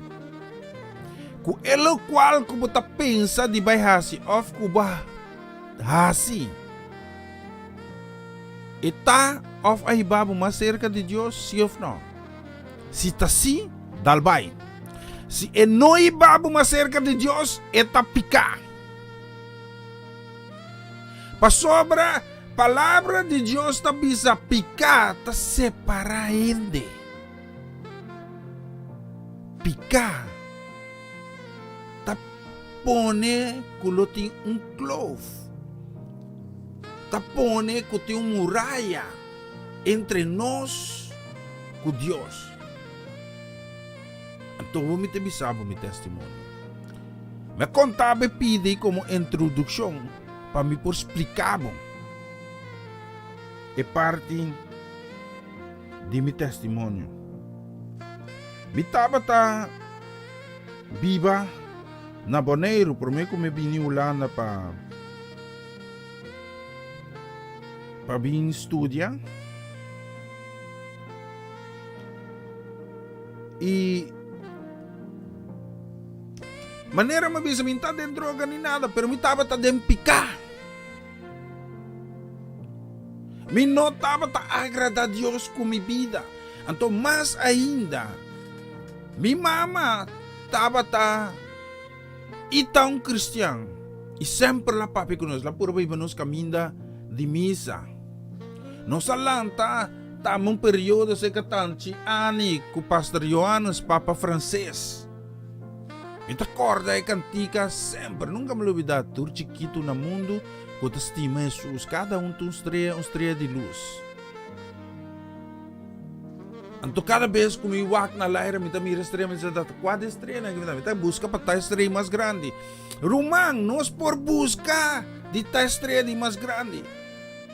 Ku elo qual que você pensa de vai hasi of kuba hasi. Eta of ay babo mais cerca de Deus, sim ou não? Se está assim, dal vai. Se é não babo mais cerca de Deus, é picar. Para sobra, palavra de Deus está bisa picar, está separar ende. Picar, está pone que tem clove. Está pone que tem muralha entre nós e Deus. Então vou me temisar meu testemunho. Me contava pedi como introdução para me por explicar é parte de meu testemunho. Me estava viva na Bonaire, por mim como vim Holanda para vir estudar. E maneira me bisa minta de droga ni nada, pero me estava de picar. Me não estava agradar a Deus com minha vida. Então, mais ainda, Mi mama tava ita um cristiano. E sempre la papi con nós, la pura iba nos caminda de missa. Nós alanta tamo um período se katanchi ani com pastor Johannes Papa Francês. Ita corda e cantica sempre, nunca me olvidar, tur chiquito no mundo, com estima Jesus, cada um tem uma estrela de luz. Então cada vez que eu walk na laira, me mira estrela, me diz, qual estrela, me busca para ta estrela mais grande. Romang, nós por buscar de ta estrela mais grande.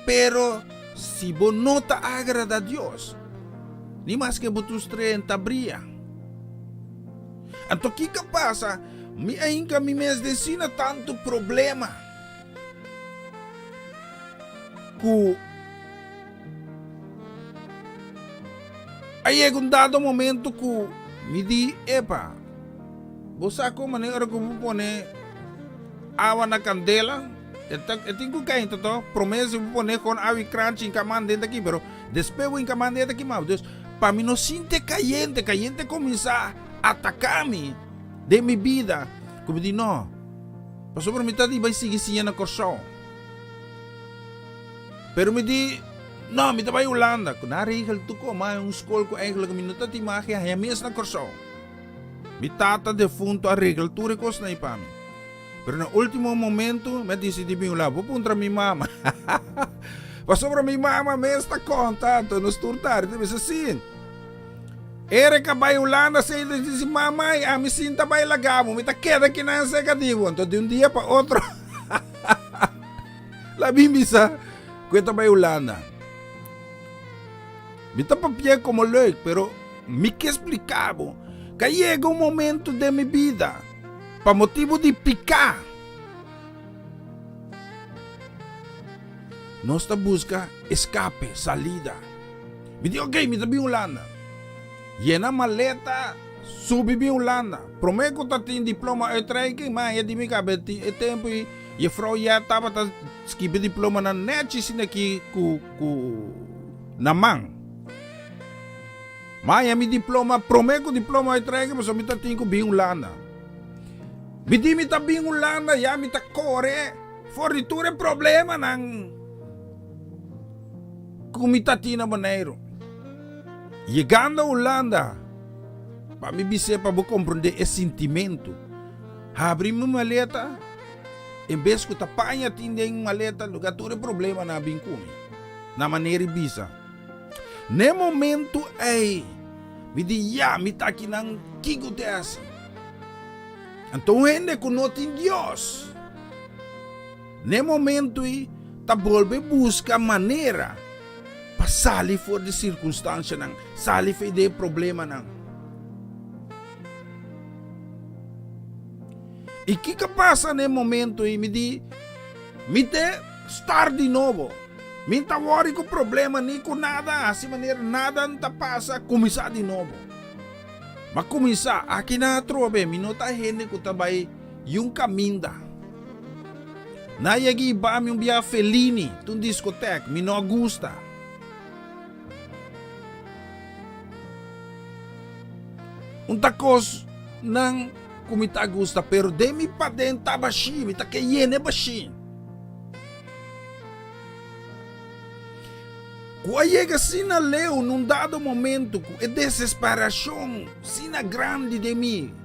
Pero se você não te agrada a Deus, nem mais que você estrela ta brilha. Então o que passa? Me ainda me ensina tanto problema. Que aí é um dado momento que me diz, epa, você como maneira que eu vou pôr água na candela, eu tenho que cair, então, promessa eu vou pôr com água e crunch em camada dentro aqui, mas depois eu em camada dentro aqui, mas Deus, para mim não sinto caliente começar a atacar-me de minha vida, como diz, não, para sobre a metade vai seguir sim na corção. Pero me diz, não, me vai Holanda. Kung narihal to ko, may yung school ko eigenlijk minuto ti makia, hayamis na korso. Mi tata defunto arreglo, tu recos na ipami. Pero no último momento, me decidi mi ula, pupunta mi mama. Pasobra mi mama, me está contento, nos turtar, te ves assim. Ere ka ba Holanda, sa ito si mama, ay ami sinta ba ilagamo, mi ta queda que na sa kadiwo. Então de um dia para outro, labi misa, kwenta ba Holanda. Me tapapia como leuk, pero me que explicava que chega um momento de minha vida para motivo de picar. Nós busca escape, salida. Me diz, ok, me tabi Holanda. Llena maleta, subi bi Holanda. Prometo que tem diploma uitreiking, mas é de mim cabe é tempo e a vrouw já estava a escrever diploma na net sin aqui na mão. Mas mi diploma, prometo diploma uitreiking, mas eu me tenho que bi Holanda. Me di mi tabi Holanda, já me tá corre, fornitura problema ng kumitatina maneiro. Chegando a Holanda, para me dizer para compreender esse sentimento, abri minha maleta, em vez de tapanha tinha uma maleta, lugar todo problema na bincumi, na maneira bisa. Ne momento aí, me di me tá aqui nang kigo desse. Então ainda que não tem Deus. Ne momento aí, tá volve busca maneira para sair fora de circunstância nang, sair fora de problema nang. E que passa no momento aí, me te estar de novo. Me tá worry com problema, nem com nada, assim maneira, nada não passa, começar de novo. Mas começar, aqui na trobe, me não tá gente que trabalha yung caminda. Na yagi ba mi biya Fellini, tung discoteca, me não gusta. Un tacos nang kumita gusta, pero de mi pa den tabashi, mi ta kayene bashi. Kuayega sina leo num dado momento, é desesperação, sina grande de mim.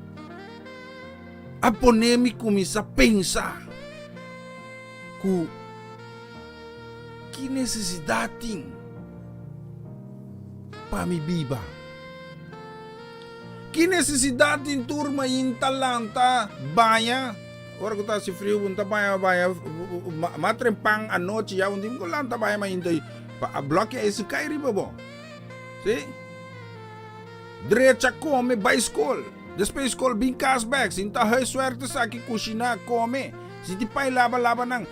A poner-me começar a pensar que necessidade tem para me viva. Que necessidade tem turma em talanta, banha. Ora que tá se frio, não tá banha, matrempang a noite, já não tem que lanta banha, mas ainda a bloque é esse cai riba bom. Sim? Direita come, vai escola. Depois escola, bem cashback. Se não tá suerte sa aqui, cozinhar, come. Se te pai lava nang.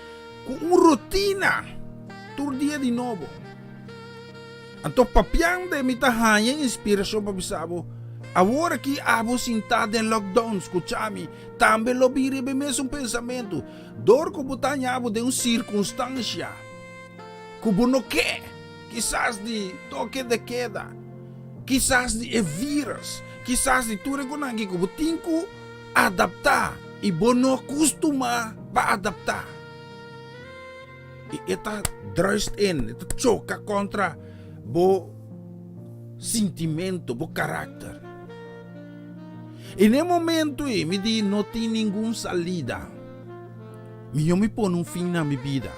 Com uma rotina. Todo dia de novo. Então, papiang de mita hanya inspiração para bisabo. Agora que abo sentado em lockdown, escutami, também lo biribe mesmo pensamento. Dor que botanya abo de uma circunstância. Kubuno que, quizás de toque de queda, quizás de vírus, Quizás iture ko nang gikubutin ko adapta. Ibo no kustuma pa adapta. Ita drust in, ita choca contra bo sentimento, bo karakter. E nel momento mi di non tem nenhum salida. Mi pon un fim na mi vida.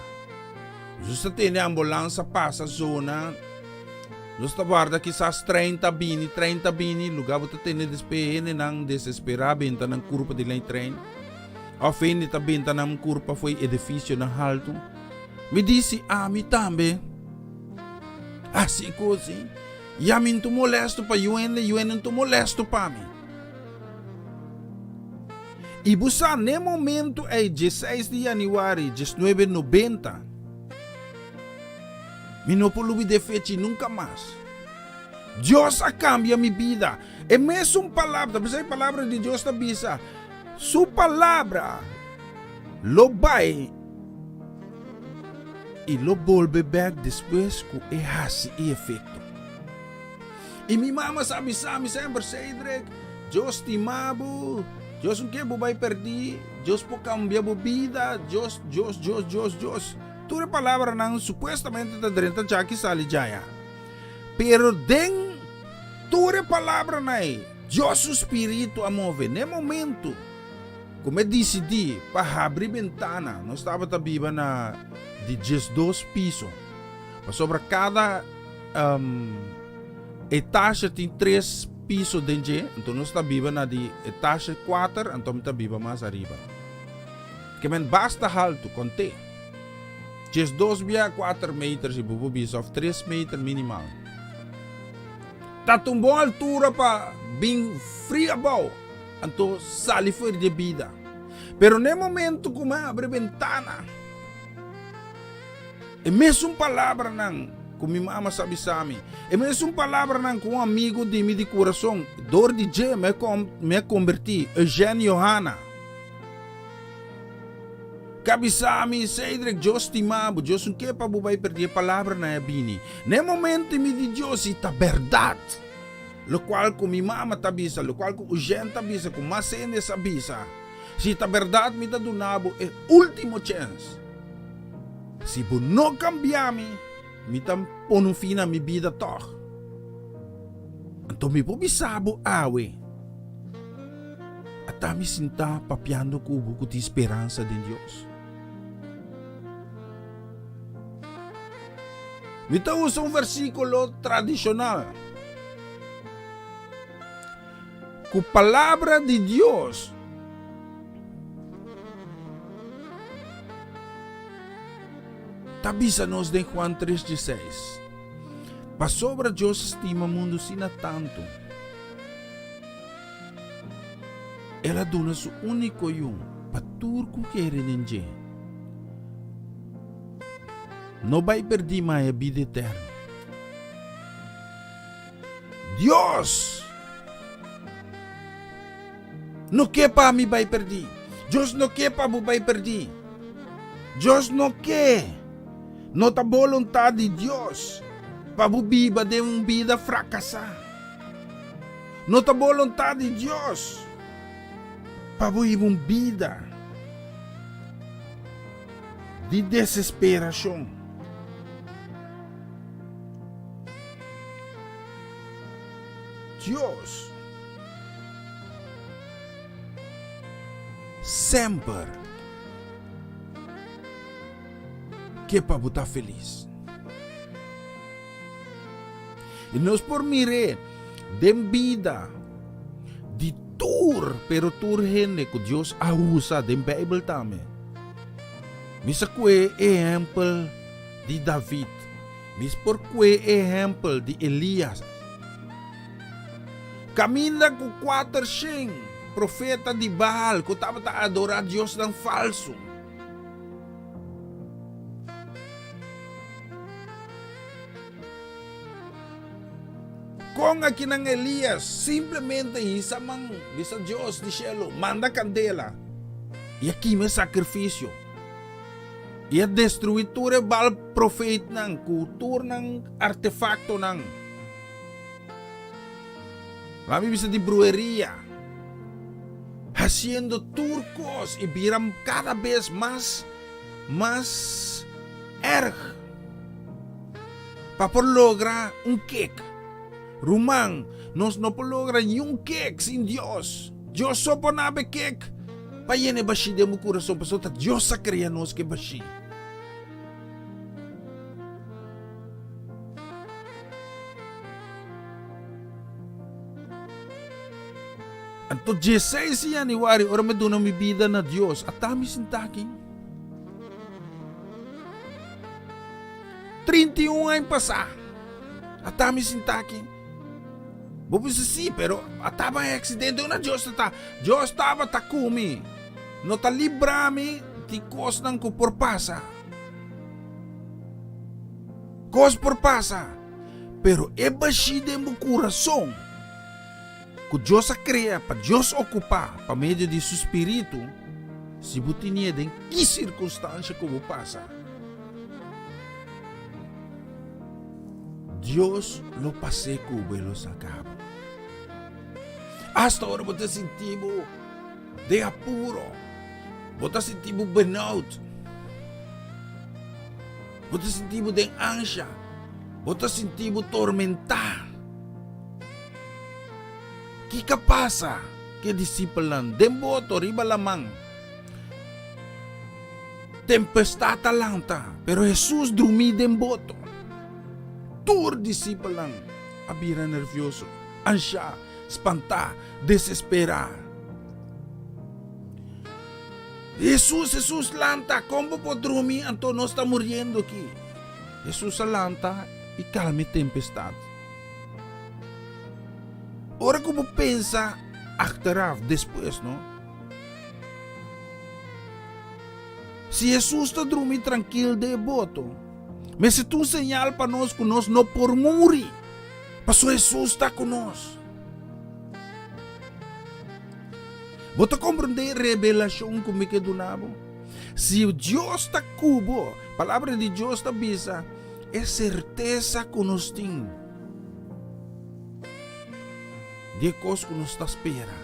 Justa tem a ambulância passa zona. Justa guarda quizás 30 bini, lugar você tem despehene nang desesperar benta nang curva de lei trem. Ao fim de benta nang curva foi edifício na alto. Me disse, mi também. Assim così. E a mim tu molesto pa Yuen não tu molesto pa mim. E busa, no momento é 16 de januário, 1990. Me não poluí de fecha nunca mais. Deus cambia minha vida. É mesmo palavra, a palavra de Deus está bisa. Sua palavra lo vai e lo volve back depois com esse efeito. E minha mama sabe sempre Cedric, Deus te amava, Deus não quer vai perder, Deus pode cambiar a vida, Deus. Toda palavra não supostamente está dentro de aqui sali jaya. Pero den toda palavra não é Deus o Espírito a mover. No momento, como eu decidi para abrir ventana, nós estava viva na de 12 pisos. Sobre cada etage tem 3 pisos dentro, então nós está viva na de etage 4, então está viva mais arriba. Que men basta alto, conte. 12 via 4 metros e bububis of 3 metros minimal. Tá uma altura para bem fria bom, então sali fora de vida. Pero no momento como abre ventana, é mesmo palavra não, como minha mama sabe sami, é mesmo palavra não com um amigo de mim de coração, dor de je me converti, Eugênio Johanna. Kabisami, Cedric, Deus te amava, Deus não quer para vai perder a palavra na bini. No momento me de Deus está verdade. Lo qual com minha mama tabisa, lo qual com o gente tabisa, com mais gente sabisa. Se está verdade me dá do nabo é último chance. Se você não cambiar me dá pôr um fim na minha vida toch. Então me pobisabo awe. Até me sinta papiando com o de esperança de Deus. Então usa versículo tradicional. Com a palavra de Deus. Tabisa-nos de Juan 3:16. Pa sobra Deus estima o mundo sina tanto. Ela dona seu único yun para tudo que quer ninguém. Não vai perder mais a vida eterna. Deus não quer para mim vai perder. Deus não quer para mim vai perder. Deus não quer. Não está vontade de Deus para viver de uma vida fracassada. Não está vontade de Deus para viver uma vida de desesperação. Deus sempre quer para estar feliz. E nós por mirar de vida de tur, pero tur gente que Deus usa de Bible também. Misa que exemplo de David, mis por que exemplo de Elias. Camina com 400 profeta de Baal que estava a adorar Deus ng falso. Kung aqui ng Elias, simplesmente isamang bisa Diyos di cielo, manda candela. E aqui may sacrifício. E a destruitura Baal prophet ng kultur ng artefacto ng Mami bisa di brujería, haciendo turcos y viran cada vez más erg para por lograr un kick. Rumang, nos no por lograr ni un kick sin Dios. Dios sopo nabe kick. Pa yene bashi de mu coração pastor, Dios sa crea nos que bashi. Anto 16 de Januari, ora me dona mi vida na Dios. Atami sintaking. 31 anos passar. Atami sintaking. Bobo si, pero ataba accidente na Dios ta. Dios tava takumi. No ta librami ti kos nang ko por pasa. Kos por pasa. Pero eba si de mo coração. Que Deus a cria para Deus ocupar para meio de seu espírito, se você tinha em que circunstância como passa, Deus lo passe com o acaba. Hasta agora você sentiu de apuro, você sentiu burnout, você sentiu de ânsia, você sentiu tormentar. Kika pasa ke disipulan demboto riba lamang tempestata lang ta pero Jesus drumi demboto tur disipulan abira nervioso ansya spanta desespera Jesus lanta como po drumi anto no está muriendo ki Jesus lanta e calme tempestad. Ora como pensa achteraf después, no? Se Jesus está dormindo tranquilo de boto, mas se tu señal para nós que nós não por morrer, pastor Jesus está conosco. Bota compreender revelação como que do nabo? Se Deus está cubo, palavra de Deus está bisa, é certeza que nós temos. De cos que nos está espera.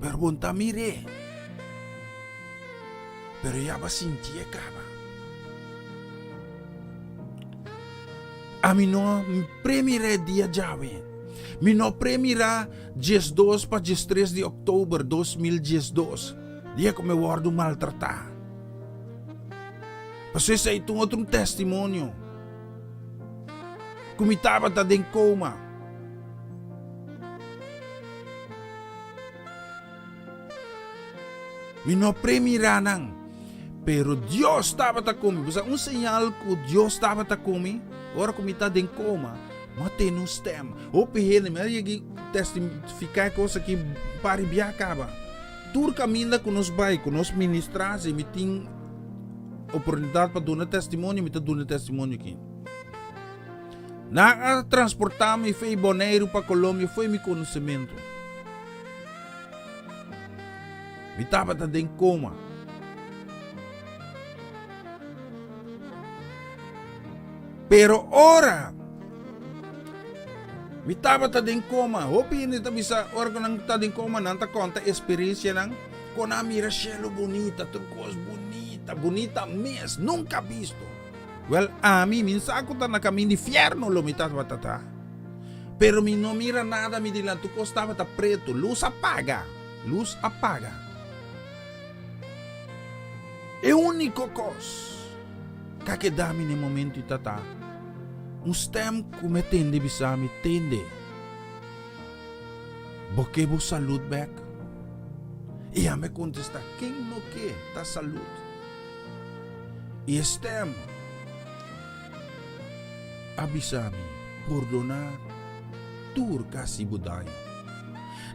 Pergunta mire. Pero ya va sentir acaba. A mim não premira dia jave. Mi não premira 12 para 13 de outubro 2012. Dia que me guardo maltratar. Pastor, isso aí tem outro testemunho. Kumitaba ta din coma. Minopremiranang. Pero Dios estava ta kumi. Basta un senyal ko Dios estava ta kumi. Ora kumita din coma. Mate no stem. O pihele me yagi testificar coisa que pari biacaba. Tur caminda com nos bai, com nos ministrase, me tem oportunidade para dar testemunho, me tá dando testemunho aqui. Transportar-me foi Boneiro para Colômbia, foi meu conhecimento. Me estava em coma. Pero ora, me estava em coma. Hopi ni tabi sa ora ko nang em coma nanta conta experiência nang kona mira cielo bonita, turcos bonita mes, nunca visto. Well, a mí, minsan ako ta na kami ni infierno lumitas batata. Pero mi no mira nada, mi dilan, tu costaba ta preto, luz apaga. E único cos, que dami ni momento itata, un stem kumetende bisami tende. Boke bo salud back? E a me contesta, quem no que ta salud? E stem, abisami, perdonar, tur kasi budaya.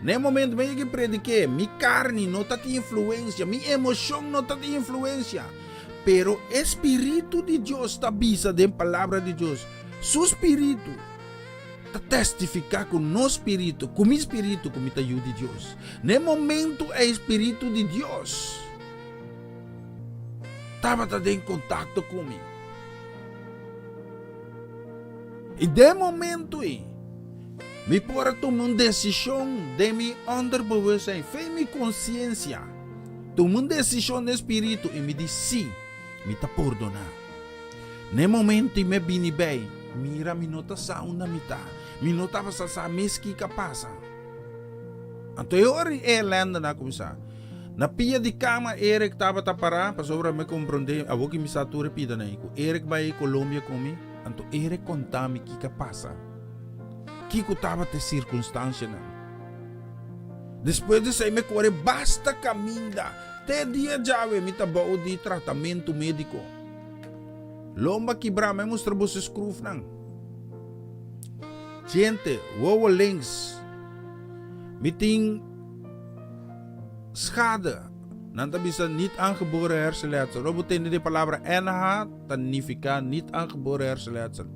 Ne momento me que prediquei, mi carne não tá de influência, mi emoção não tá de influência, pero espírito de Deus tá bisa de palavra de Deus. Su espírito tá testificar com no espírito, com mi espírito, com mi tayo de Deus. Ne momento é espírito de Deus. Tava tá em contato comigo. E de momento Me pora tomar uma decisão de mi underbewustzijn, fé mi consciência. Tomar uma decisão no espírito e me diz sim, me tá perdonar. No momento me bini bem, mira mi nota sa una mita, mi nota sa meski ka pasa. Anto eu lenda na kumisa. Na pia di kama Eric tava tapara, pa sobra me comprende, avoki mi sa tu repita na iku. Eric vai Colombia comi, anto Eric contami ki ka pasa. Kiko tava te circunstância na. Depois de sair me corre basta caminda. Te dia jave mi tabao di tratamento médico. Lomba quebrar, me mostra você scroof nang. Gente, wow links. Meeting schade. Nanta bisa niet aangeboren hersenletsel. Dat betekent de palabra NH, significa niet aangeboren hersenletsel.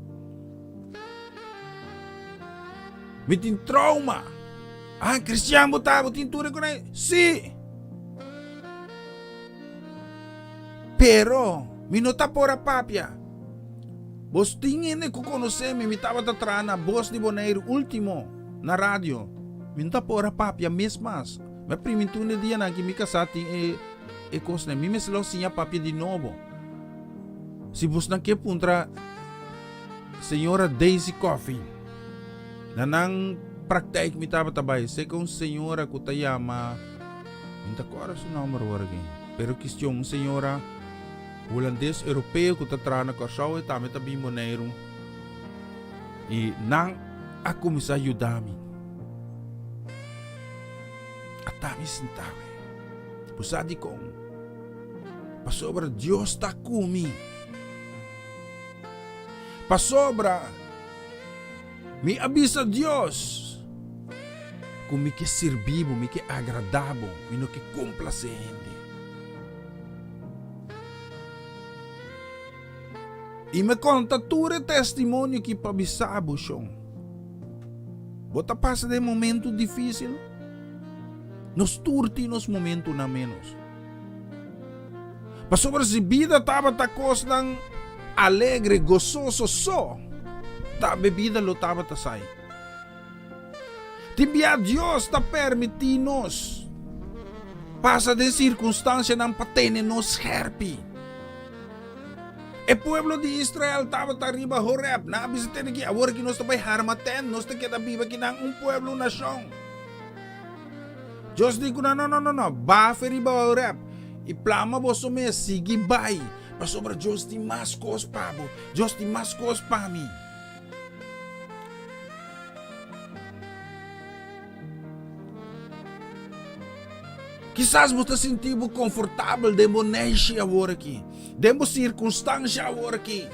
Meeting trauma. Ah, Christian botava, tintura com ele. Sim. Pero, minota pora papia. Bos tingin ko conoscemi, mi tava tatrana, boss di Bonaire, último, na radio. Minta pora papia, mesmas. Ma primintune dia na mi kasati e cosne, mi meslo sinya papia di novo. Si bos na ke puntra, Senhora Daisy Coffee. Nanang praktijk mi tava tabay, sekong senhora kutayama, minta ko ara su number wargi. Pero question senhora, holandês europeu que está trana com a show e também está bem moneiro e não a começar a ajudar-me a tá me sentado pusadi com para sobra Deus está comigo para sobra me avisa Deus como que servivo me que agradável me no que complacente. E me conta ture testemunho que pabisabo siya. Bota passa de momento difícil. Nos turti nos momento na menos. Pasobra si vida tava takos ng alegre, gozoso so. Ta bebida lo tava tasay. Tibia Dios ta permitinos. Pasa de circunstancia ng patene nos herpi. E pueblo de Israel estava arriba Horeb, na bisita aqui, agora que nós também harmaten, nós temos que viva aqui nang pueblo nação. Deus digo não, ba feriba Horeb, e plama boso me sige bay, pa sobra Deus ti mas kos pabo, Deus ti mas kos pa mi. Quizás você sentiu confortável de moneshi agora aqui. Demos circunstância agora aqui.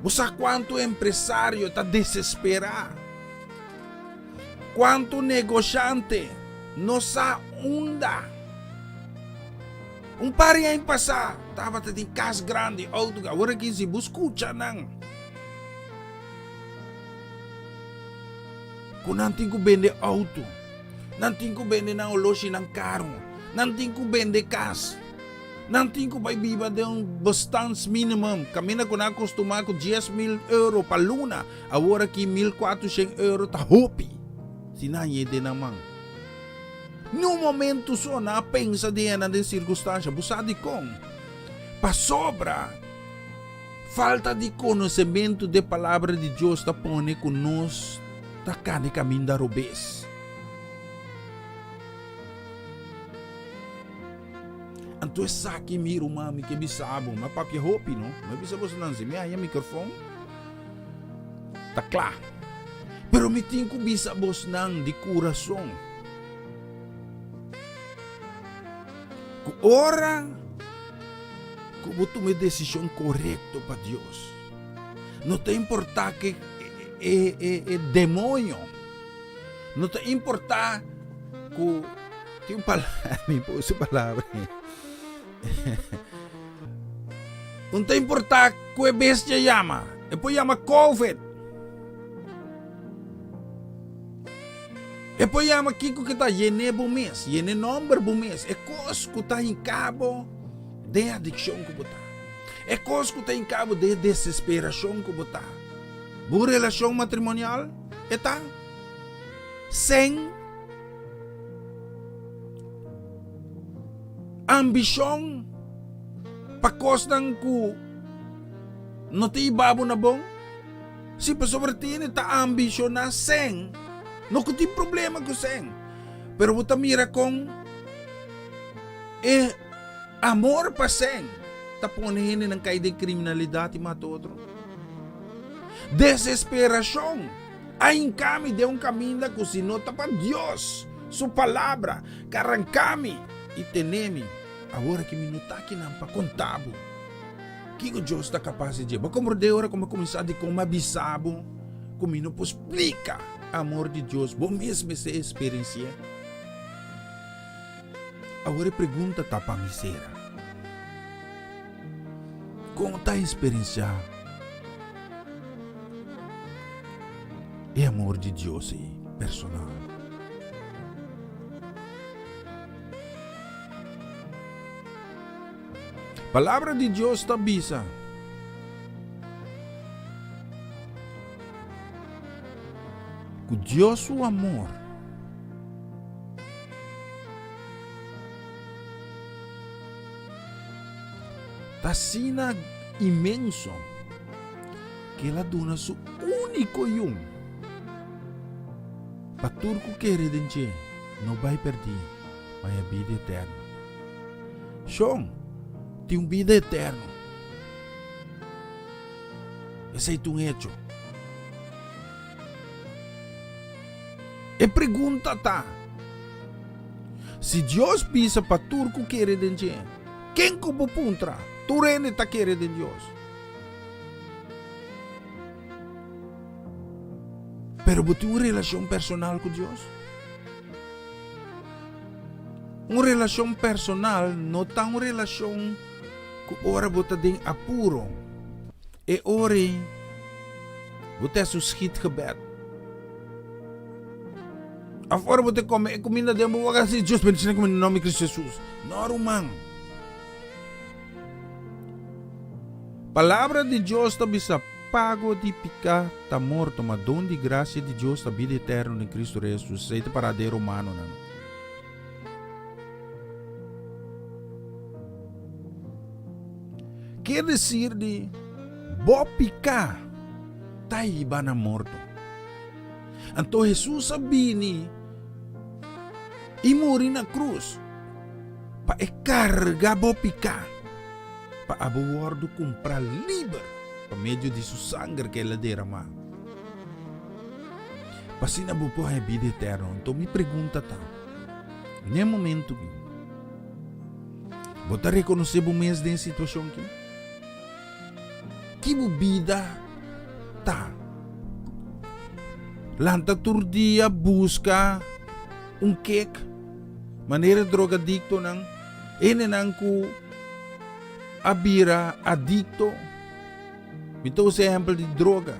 Você quanto empresário está desesperado. Quanto negociante não sa onda. Pari em passar. Tava de casa grande, auto. Agora aqui se busca nang. Kung nanti ko bende auto. Nanti ko bende na olosi ng carro. Nanti ko bende kas. Nanti ko vai viva de bastante minimum. Kami na kuna acostumado com 10,000 euro pa luna. Agora aqui 1,400 euro ta hopi. Sinanye de namang. No momento só na pensa de na de circunstância. Busadi kong. Pasobra. Falta de conhecimento de palavra de Deus ta pone com nós. Ta kani caminho da robes. Anto essa aqui miro mami que bisabo, mas papia hopi no, mas bisabo se não se me aí microfone, tá claro. Pero me tinha que bisabo nang de coração. Que ora, que boto uma decisão correta para Deus. Não tem importar que é demônio. Não tem importar que tem palavra, me pôs palavra. Não tem importar que bestia llama. Depois llama COVID. Depois llama Kiko que está llene bumes, llene nombre bumes. É coisa que está em cabo de adicção que botar. É coisa que está em cabo de desesperação que botar. Boa relação matrimonial, é tá. Seng ambisyon pakos ng ku no ti ibabo na bong si pasobertine ta ambisyon na seng no kuti problema ko seng pero buta mira kong amor pa seng taponihin ng kaideng kriminalidad ti matotro desesperasyon ayin kami de un camina ko sino tapat Dios su palabra karang kami itenemi agora que minutaki ng pakontabo kiko Diyos na kapasite baka morde ora kung makumisadi kung mabisabo kung minuposplika amor de Diyos bom mesmo se experiencia agora pergunta ta pangisera kung ta experiencia e amor de Diyos personal. Palavra de Diyos tabisa. Que Diyos o amor tasina imenso que ela dona su único yung paturco que redenche não vai perder mas a vida eterna. Shong tem vida eterna. Esse é um hecho. E pergunta tá. Se Deus pisa para turco querer de quem como puntra? Tu rene ta querer de Deus. Pero você tem uma relação personal com Deus? Uma relação personal não tá uma relação que ora você tem apuro. E ora você suscita gebed. Afora você come comida de mo kasi Deus bendiga com o nome de Cristo Jesus. Normal. Palavra de Deus está bisa pago de picar tá morto, mas dom de graça de Deus da vida eterna em Cristo Jesus, seita paradeiro humano não. Quer dizer de bo picar tá iba na morto. Então Jesus sabini e morri na cruz pa carga bo picar pa abuwardo comprar liber por meio de su sangue que ela derrama. Pasina po a vida eterna. Então me pergunta tá. No momento que você reconhecer o mês de situação que vida tá. Lanta turdia busca um cake, maneira drogadicto ng nang ku abira adicto. Ito sa example de droga.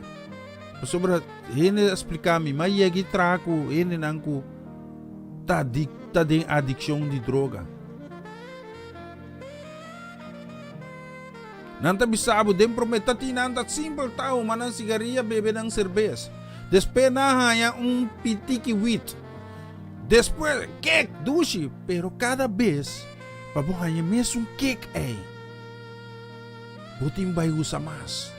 Sobra, hene explicar-me, mas yagi traco, hene nang ku ta din addiction de droga. Nanta bisabo, den prometa tinanta simple tao, manang sigaria, bebe ng serbes. Después nahaya pitiki wheat. Después, cake, dushi. Pero cada vez, pabuhaya mesmo cake ay. Buting bay usa mas.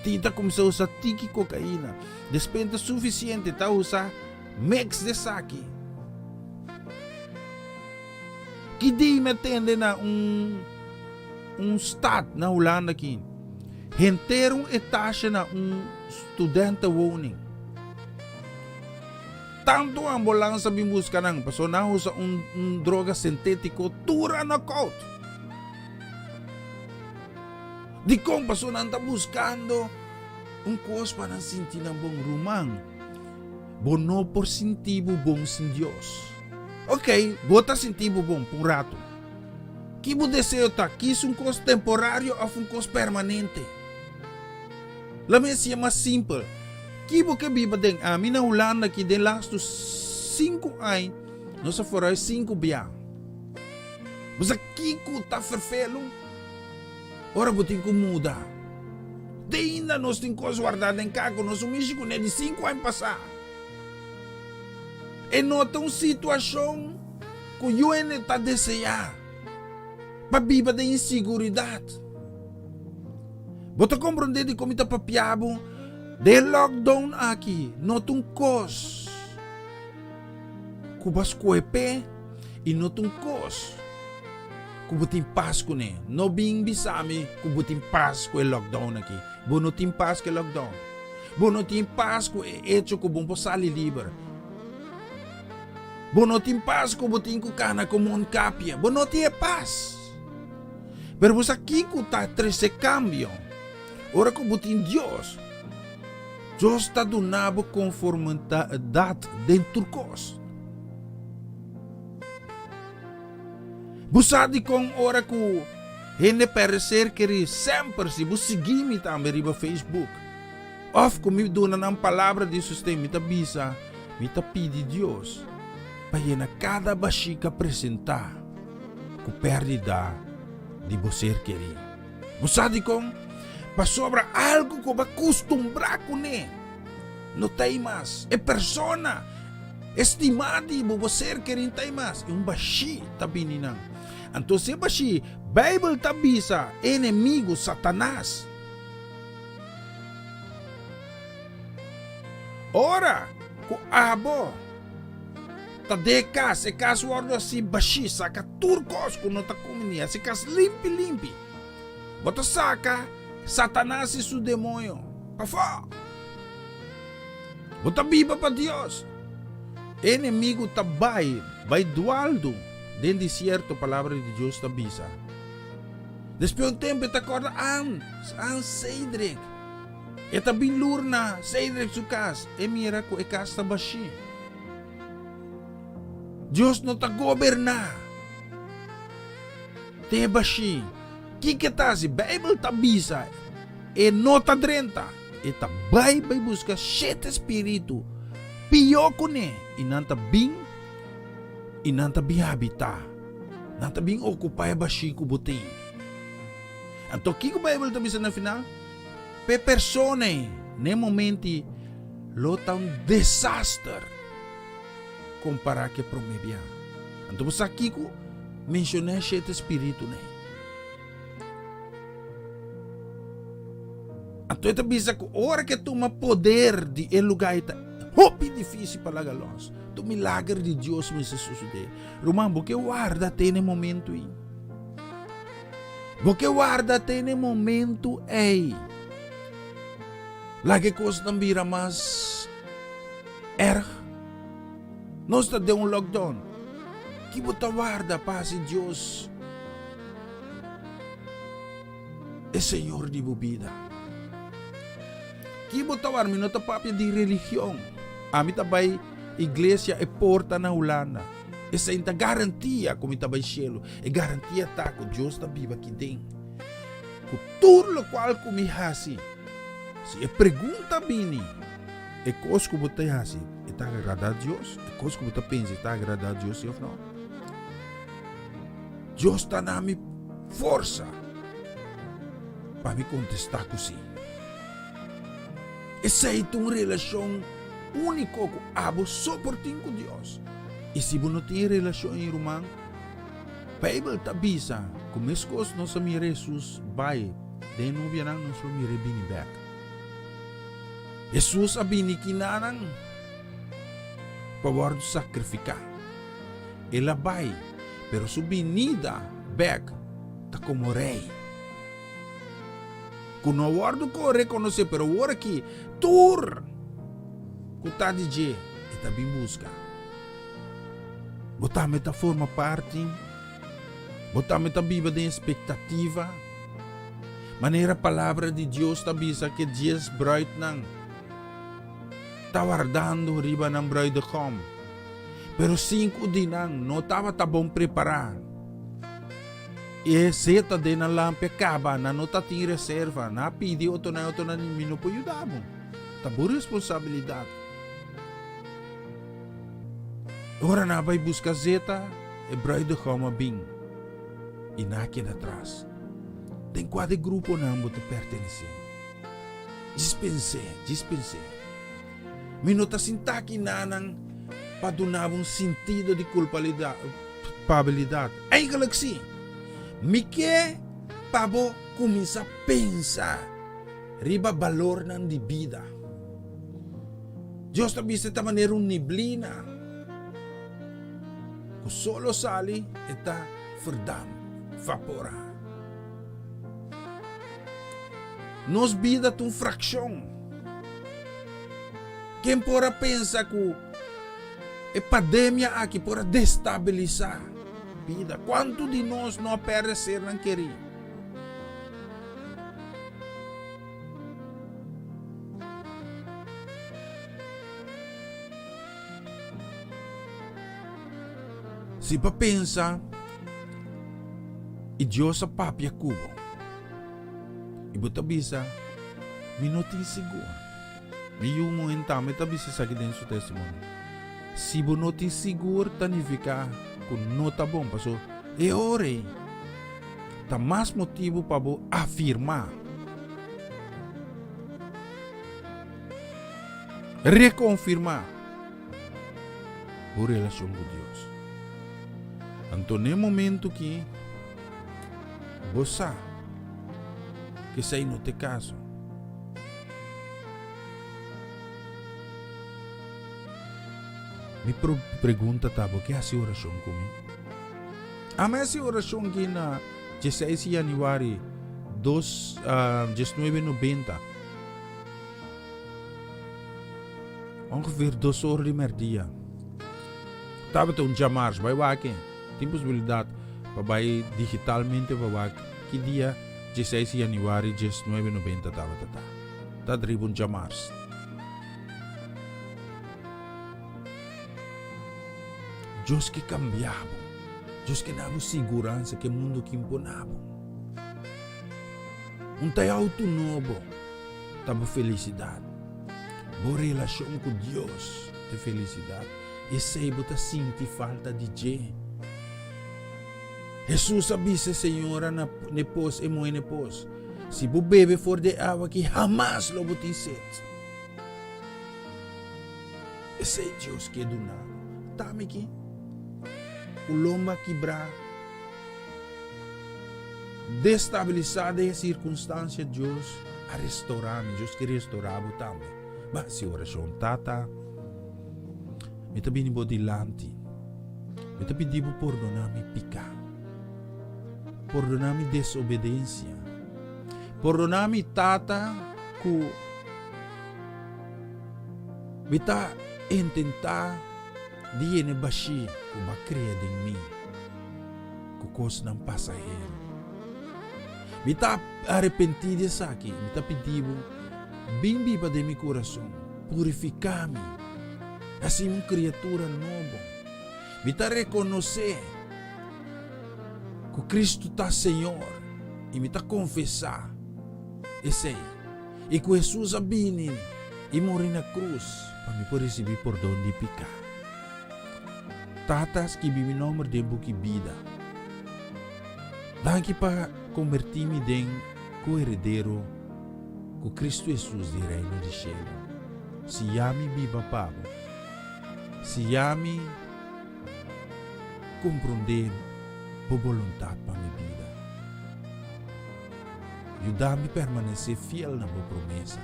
Tita começou a usar tiki cocaína. Despenta suficiente tá usar mix de sake. Que di me atende na stad na Holanda aqui. Henterong etasya na studente woning. Tanto ang bolang sa bimbusca ng pasonaho sa droga sintético tura na coat. Di kong pasonan ta buscando kos para sinti ng bong rumang. Bono por sintibo bong sin Dios. Okay, bota sintibo bong purato. Kibo deseo ta kis kos temporário o kos permanente. Lamesya mas simple. Kibo que biba deng amin na Holanda ki den last to 5 ay no sa foray 5 biya. Basta kiko ta ferfelo. Ora buting ko muda. De ainda nos tem coisa guardada em caco, nós sumimos com ele de 5 anos passar. E nota uma situação que eu está desejar. Pabiba da inseguridade. Bota compreender de como está papiabo. De lockdown aqui. Nota um cos. Kubas kuepe. E nota um cos. Kubutin paz ko ne. No bing bisami. Kubutin paz ko lockdown aqui. Bonotin paz ko lockdown. Bonotin paz ko hecho ko bom posali liber. Bonotin paz ko butin ko kana ko mon kapia. Bonoti é paz. Pero vos aqui ko ta trece cambio. Ora ko butin Dios. Dios está donando conformidade dentro cos. Busadi com ora ko hende perecer que sempre se vos seguir me também riba Facebook. Of ko me dona ng palavra de sustento me tabisa, me tapidi Dios. Para cada baxica apresentar ko perdida de você querer. Busadi com pa sobra algo ko ba costumbrar ko ne. No taimas, é persona estimadi bo você querer taimas, um baxi tabininang. Então se baxi, Bible tabisa inimigo Satanás. Ora, ko abo tadekas, ekas wardo si bashi, saka turkos kuno ta kuminia, sekas limpi. Bota saka, Satanás e su demonyo. Pafa! Bota biba pa Dios. Enemigo tabay, by dualdo, den desierto, palavra de Dios tabisa. Después un tempo te acorda ang Cedric. Eta binlurna, Cedric sukas, mira ko ekas tabashi. Dios no ta goberna. Te bashi. Kikita si Bible tabisa. E nota 30. Eta bay busca 7 espiritu. Piyoko ne. Inanta bing. Inanta bihabita. Nanta bing okupay bashi ko buti. Anto kiko Bible tabisa na final. Pe persone ne momenti lota un disaster compara que promebia. Anto sa kiko mencioné 7 espiritu ne. Anto ita bisa ko ora que toma poder de el lugar ita. Hopi difícil para galos. Tu milagre de Dios me se suceder. Román, porque guarda tem momento aí. Porque guarda tem momento aí. Lagi coisa não vira mais erg. Nós está de um lockdown. Que bota guarda paz de Deus. É Senhor de bebida. Que bota guarda não está papel de religião. A mim também igreja é porta na Holanda. Essa é a garantia como está no cielo. É garantia tá que Deus está vivo aqui dentro. Com tudo o qual comi hasi. Se pergunta bem, é coisa que você faz, está agradado a Deus? É coisa que você pensa, está agradado a Deus, sim ou não? Deus está na minha força para me contestar assim. Essa é uma relação única com abo só por ti com Deus. E se você não tem relação em Romã, a Bíblia está bisa, como as coisas não são Jesus, vai, de não virão, não são mire bem back. Jesus abini kinanang pawar sacrificar. Ela vai, pero subinida back ta como rei. Kuno wardo ko reconocer, pero ora aqui tur kuta DJ eta bem busca. Botame ta forma parte, botame ta biba de expectativa. Maneira palavra de Deus ta bisa que dias bright nang tawardando riba ng bruidegom. Pero 5 dinang no tava tabong preparar. E seta din ang lampe kaba na no tating reserva na pidi o na minupuyudamo. Tabo responsabilidad. Ora na ba'y busca zeta e bruidegom abing. Inaki atrás. Den quadre grupo na mo te pertenece. Dispense. Minuta sintaki nanang padunava um sentido de culpabilidade. Eigenlijk sim, me que pabo começa a pensar riba valor ng di vida. Diyos tabi sa maneira neblina. Kung solo sali, eta verdam, vapora. Nos vida tung fraksyon. Quem pora pensa que a pandemia aqui pora destabilizar vida. Quanto de nós não perecer não querer? Se para pensar, e Deus a papia cubo, e bota bisa, minuto inseguro. E yung momento me tabisa sa akin din sa testimony. Si bo not inseguro, tanifika, kung nota bom, paso, ore, ta mas motivo pa bo afirmar. Reconfirmar o relasyon com Deus. Então, no momento que você que sai no te caso, me pergunta tabo que hace oração comigo. A minha oração que na 16 de januário 1990, ongeveer 2 horas de merdia. Tava um jamars, vai wake. Tem possibilidade para digitalmente para que dia 16 de januário 1990 tava tata. Tá dribun jamars. Deus que cambiava. Deus que dava segurança que o mundo que imponava. Tayo autonomo, tava felicidade. Boa relação com Deus, de felicidade. E sei bota sinti falta de je. Jesus abise Senhora na nepos e mo nepos. Si bu bebe for de awa que jamás lo botin set. E sei Deus que do na. Tami que ulomba quebrar. Destabilizada a circunstância, Deus a restaurar-me, Deus que restaurava também. Mas se oração tata, me tabi ni bodilante, me tabi di bo perdonami pica, perdonami desobediência, perdonami tata ku bita intentar di ene bashi ku bakria ding mi, ku kos ng pasahero. Mita arrepentida sa akin, mita pedibo, bimbi pa de mi coração, purificami, assim uma criatura novo. Mita reconocer que Cristo está Senhor, e mita confessar, e sei, e que Jesus abinin, e morrer na cruz, para me poder receber perdão de pecar. Tatas que bimi nomor de buki vida. Daqui para convertir-me em co-herdeiro com Cristo Jesus do reino de céu. Se ame viva pavo, se ame compreender a vontade para minha vida. Ajuda-me a permanecer fiel na minha promessa.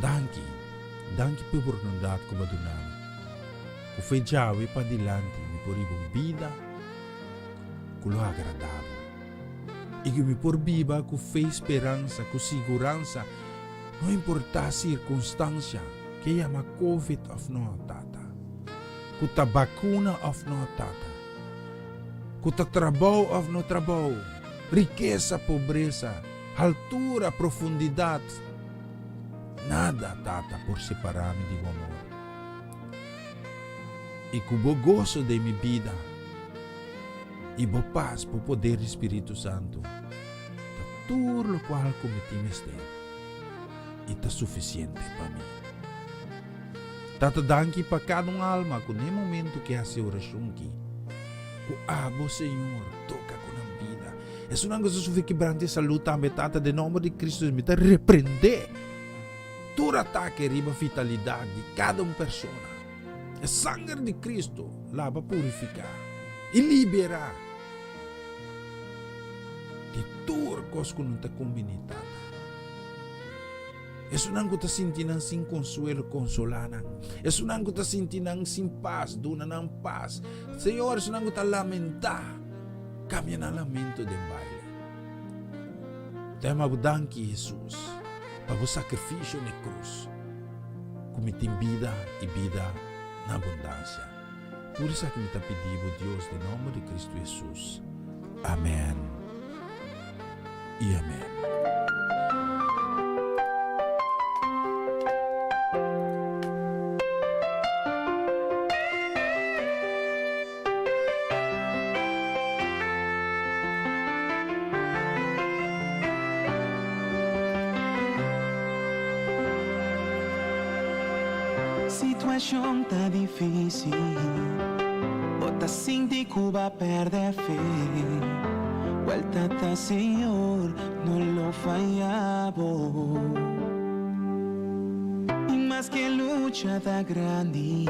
Danke por oportunidade que me donami. Que foi jawe para dilante, me por vida. Lo agradável. E que me por viva com fé, esperança, com segurança, não importa a circunstância, que é uma COVID of no tata, com a vacuna of no tata, com o trabalho of no trabalho, riqueza, pobreza, altura, profundidade, nada tata por separar-me de amor. E com o gozo de minha vida, e bo paz por poder do Espírito Santo. Tudo o qual cometimos e está suficiente para mim. Tata danki para cada alma que no momento que hace oração aqui. Que abo Senhor toca com a vida. É uma coisa suficiente quebrante saúde também tata de nome de Cristo me está repreender. tur ataque riba vitalidade de cada persona. O sangue de Cristo lá para purificar e liberar de tur cos que não está combinada. Isso não está sentindo sem consuelo, consolana. Isso não está sentindo sem paz, dona não paz. Senhor, isso não está lamentar. Cambia na lamento de baile. Tema danke Jesus para o sacrifício na cruz. Como tem vida e vida na abundância. Por isso que me está pedindo Deus, em nome de Cristo Jesus. Amém. E amém. Situação tá difícil, ou tá sentindo que vai perder fé. Vuelta tá, Senhor, não lo fallamos. E mais que luta tá grande,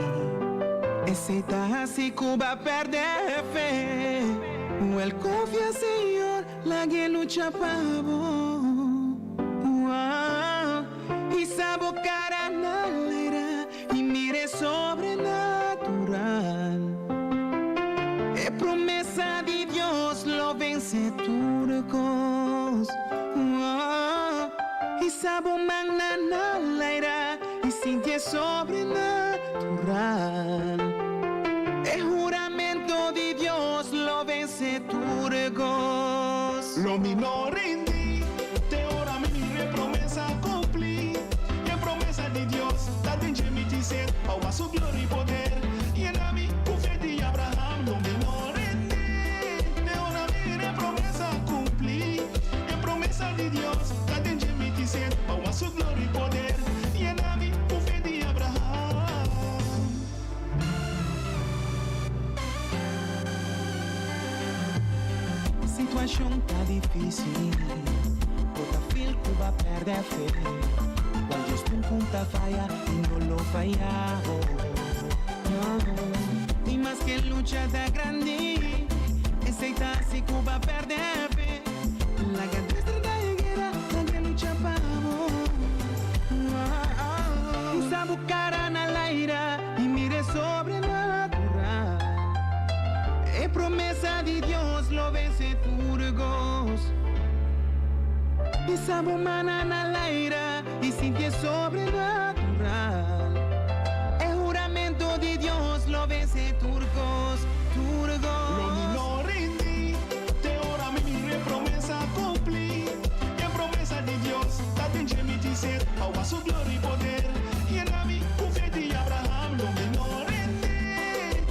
esse tá assim que vai perder fé. El confia, Senhor, la que lucha para vos. E sabe o cara na leira e mire sobrenatural. É promessa de Deus, lo vence turcos. E sabe o magna na leira e sinti sobrenatural. É juramento de Dios, lo vence turcos. Lo minor rendí, te ora mi promesa cumplir. Y en promesa de Dios, la tenche mi dice, a su gloria y poder. Y en a mí, fe de Abraham, lo minor rendí, te ora mi promesa cumplir. Y en promesa de Dios, la tenche mi dice, a su gloria y poder. Y en a mí, fe de Abraham. Situação tá difícil, toda fil que vai perder fé. Quando Deus nunca falha e não lo fallamos. E mais que luta tá grande, esse tá assim que vai perder fé. La grandeza da guerra, la que lucha para vos. E sabe o cara na leira e mire sobrenatural. É promessa de Deus, lo vence turcos. E sabe o mana na leira e sinti sobrenatural. É juramento de Deus, lo vence turcos, turcos. Lo minor rendí, te ora mi promesa cumplir. Y en promesa de Dios, la tenche mi dice, a su gloria y poder. Y en a mí, fe de Abraham, lo minor rendí,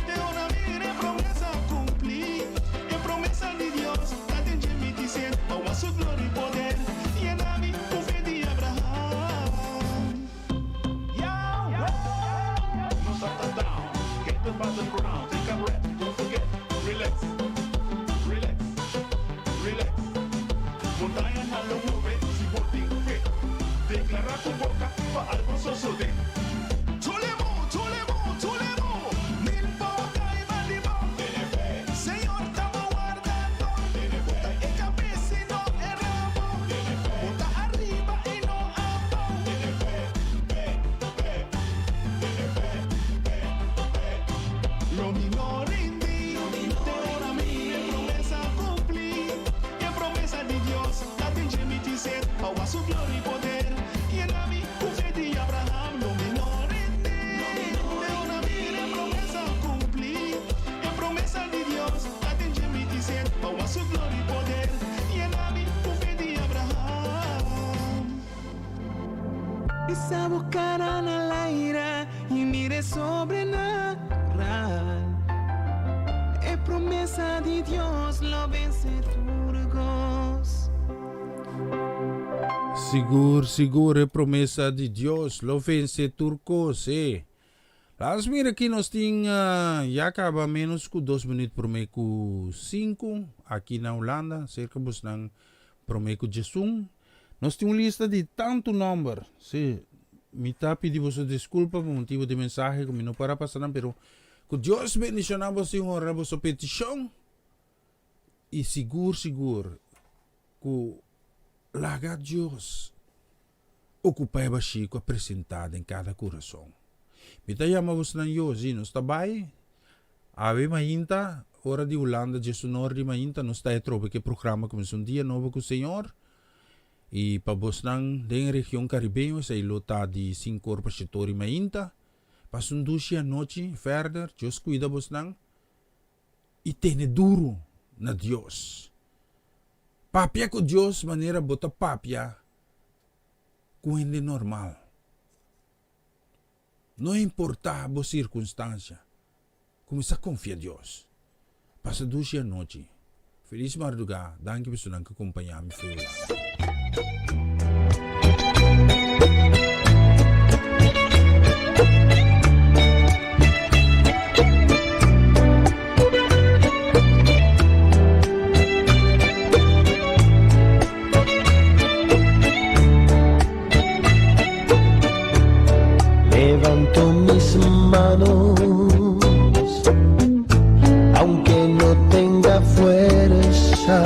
te ora mi promesa cumplir. Y en promesa de Dios, la tenche mi dice, a su gloria y poder. Y en a mí, fe de Abraham. No stop down, get them by the ground, take a breath, don't forget, relax, relax, relax. Montaña no lo mueve, si por ti fe, declara tu boca para algo suceder. Tulemo, tulemo, tulemo, mil boca y malimo. Señor, estamos guardando, bota en cabeza y no erramos, bota arriba y no lo minor rendí, te ora mi promesa cumplir. Y en promesa de Dios, la tenche mi dice, a su gloria y poder. Y en a mí, fe de Abraham, lo minor rendí, te ora mi promesa cumplir. Y en promesa de Dios, la tenche mi dice, a su gloria y poder. Y en a mí, fe de Abraham. E sabe o cara na leira e mire sobrenatural. É promessa de Deus, lo vence turcos. Seguro é promessa de Deus, lo vence turcos, Las mira aqui nós tinha já acaba menos que 2 minutos por meio com 5 aqui na Holanda, cerca bus ng por meio com Jesus. Nós temos lista de tanto número, Mita pedimos desculpa por motivo de mensaje que no para pasar, pero que Dios bendicionamos e honra vossa petição e seguro que laga Deus ocupai baxico apresentado em cada coração. Mita chamamos na hoje, nós está bem? Ave mainta, hora de Holanda, Jesus norte mainta, nós está tropa que programa como um dia novo com o Senhor. E para vos nang den região caribenho sa ilota de 5 pastor mainta, pasundushi a noite, verder, Deus cuida vos nang, e tene duro na Deus. Papia com Deus, maneira bota papia, cuende normal. Não importa a boa circunstância, começa a confiar em Deus. Pasundushi a noite. Feliz madrugada, danke por que acompanhar-me, foi Levanto mis manos, aunque no tenga fuerza.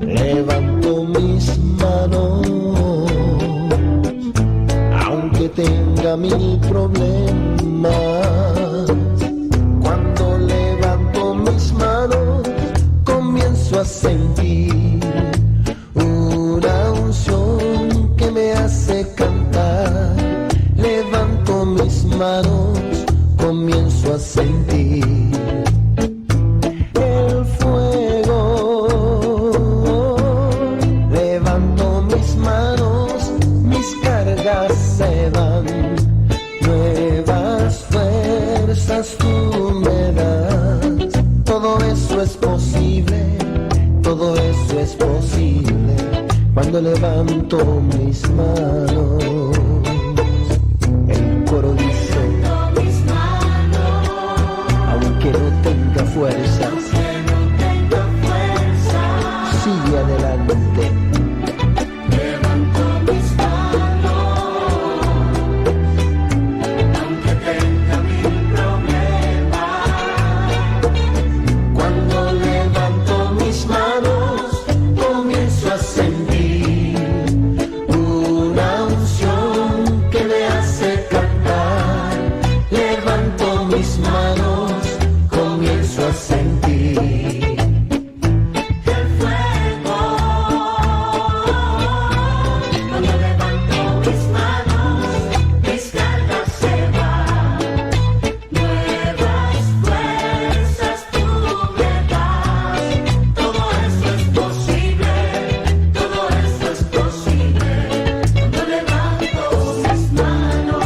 Levanto mis manos, aunque tenga mil problemas. Cuando levanto mis manos, comienzo a sentir una unción que me hace cantar. Levanto mis manos, comienzo a sentir el fuego. Levanto mis manos, mis cargas se van. Nuevas fuerzas tú me das. Todo eso es posible, todo eso es posible cuando levanto mis manos. El coro dice, aunque no tenga fuerzas, sigue adelante. Levanto mis manos, aunque tenga mil problemas. Cuando levanto mis manos, comienzo a sentir una unción que me hace cantar. Levanto mis manos, comienzo a sentir El fuego, cuando levanto mis manos, mis cargas se van. Nuevas fuerzas tú me das. Todo esto es posible, todo esto es posible cuando levanto mis manos.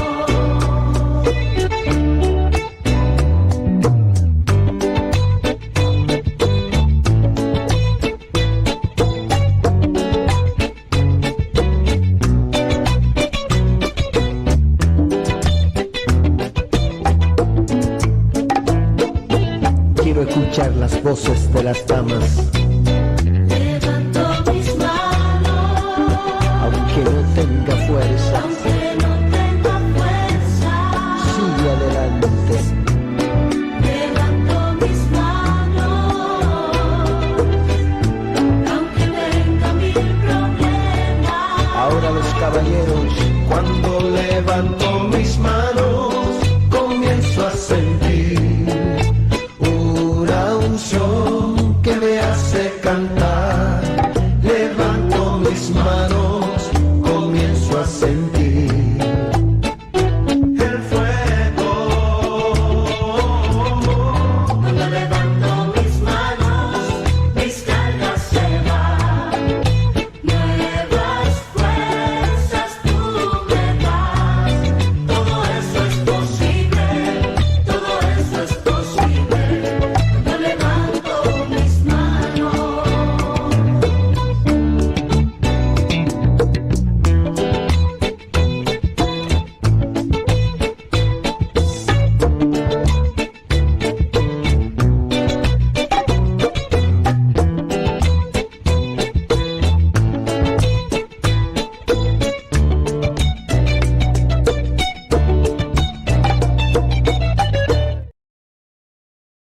Quiero escuchar las voces de las damas, Levanto mis manos, aunque no tenga fuerza, aunque no tenga fuerza. sigue adelante. Levanto mis manos, aunque tenga mil problemas. Ahora los caballeros, cuando levanto mis manos, comienzo a sentir una unción que me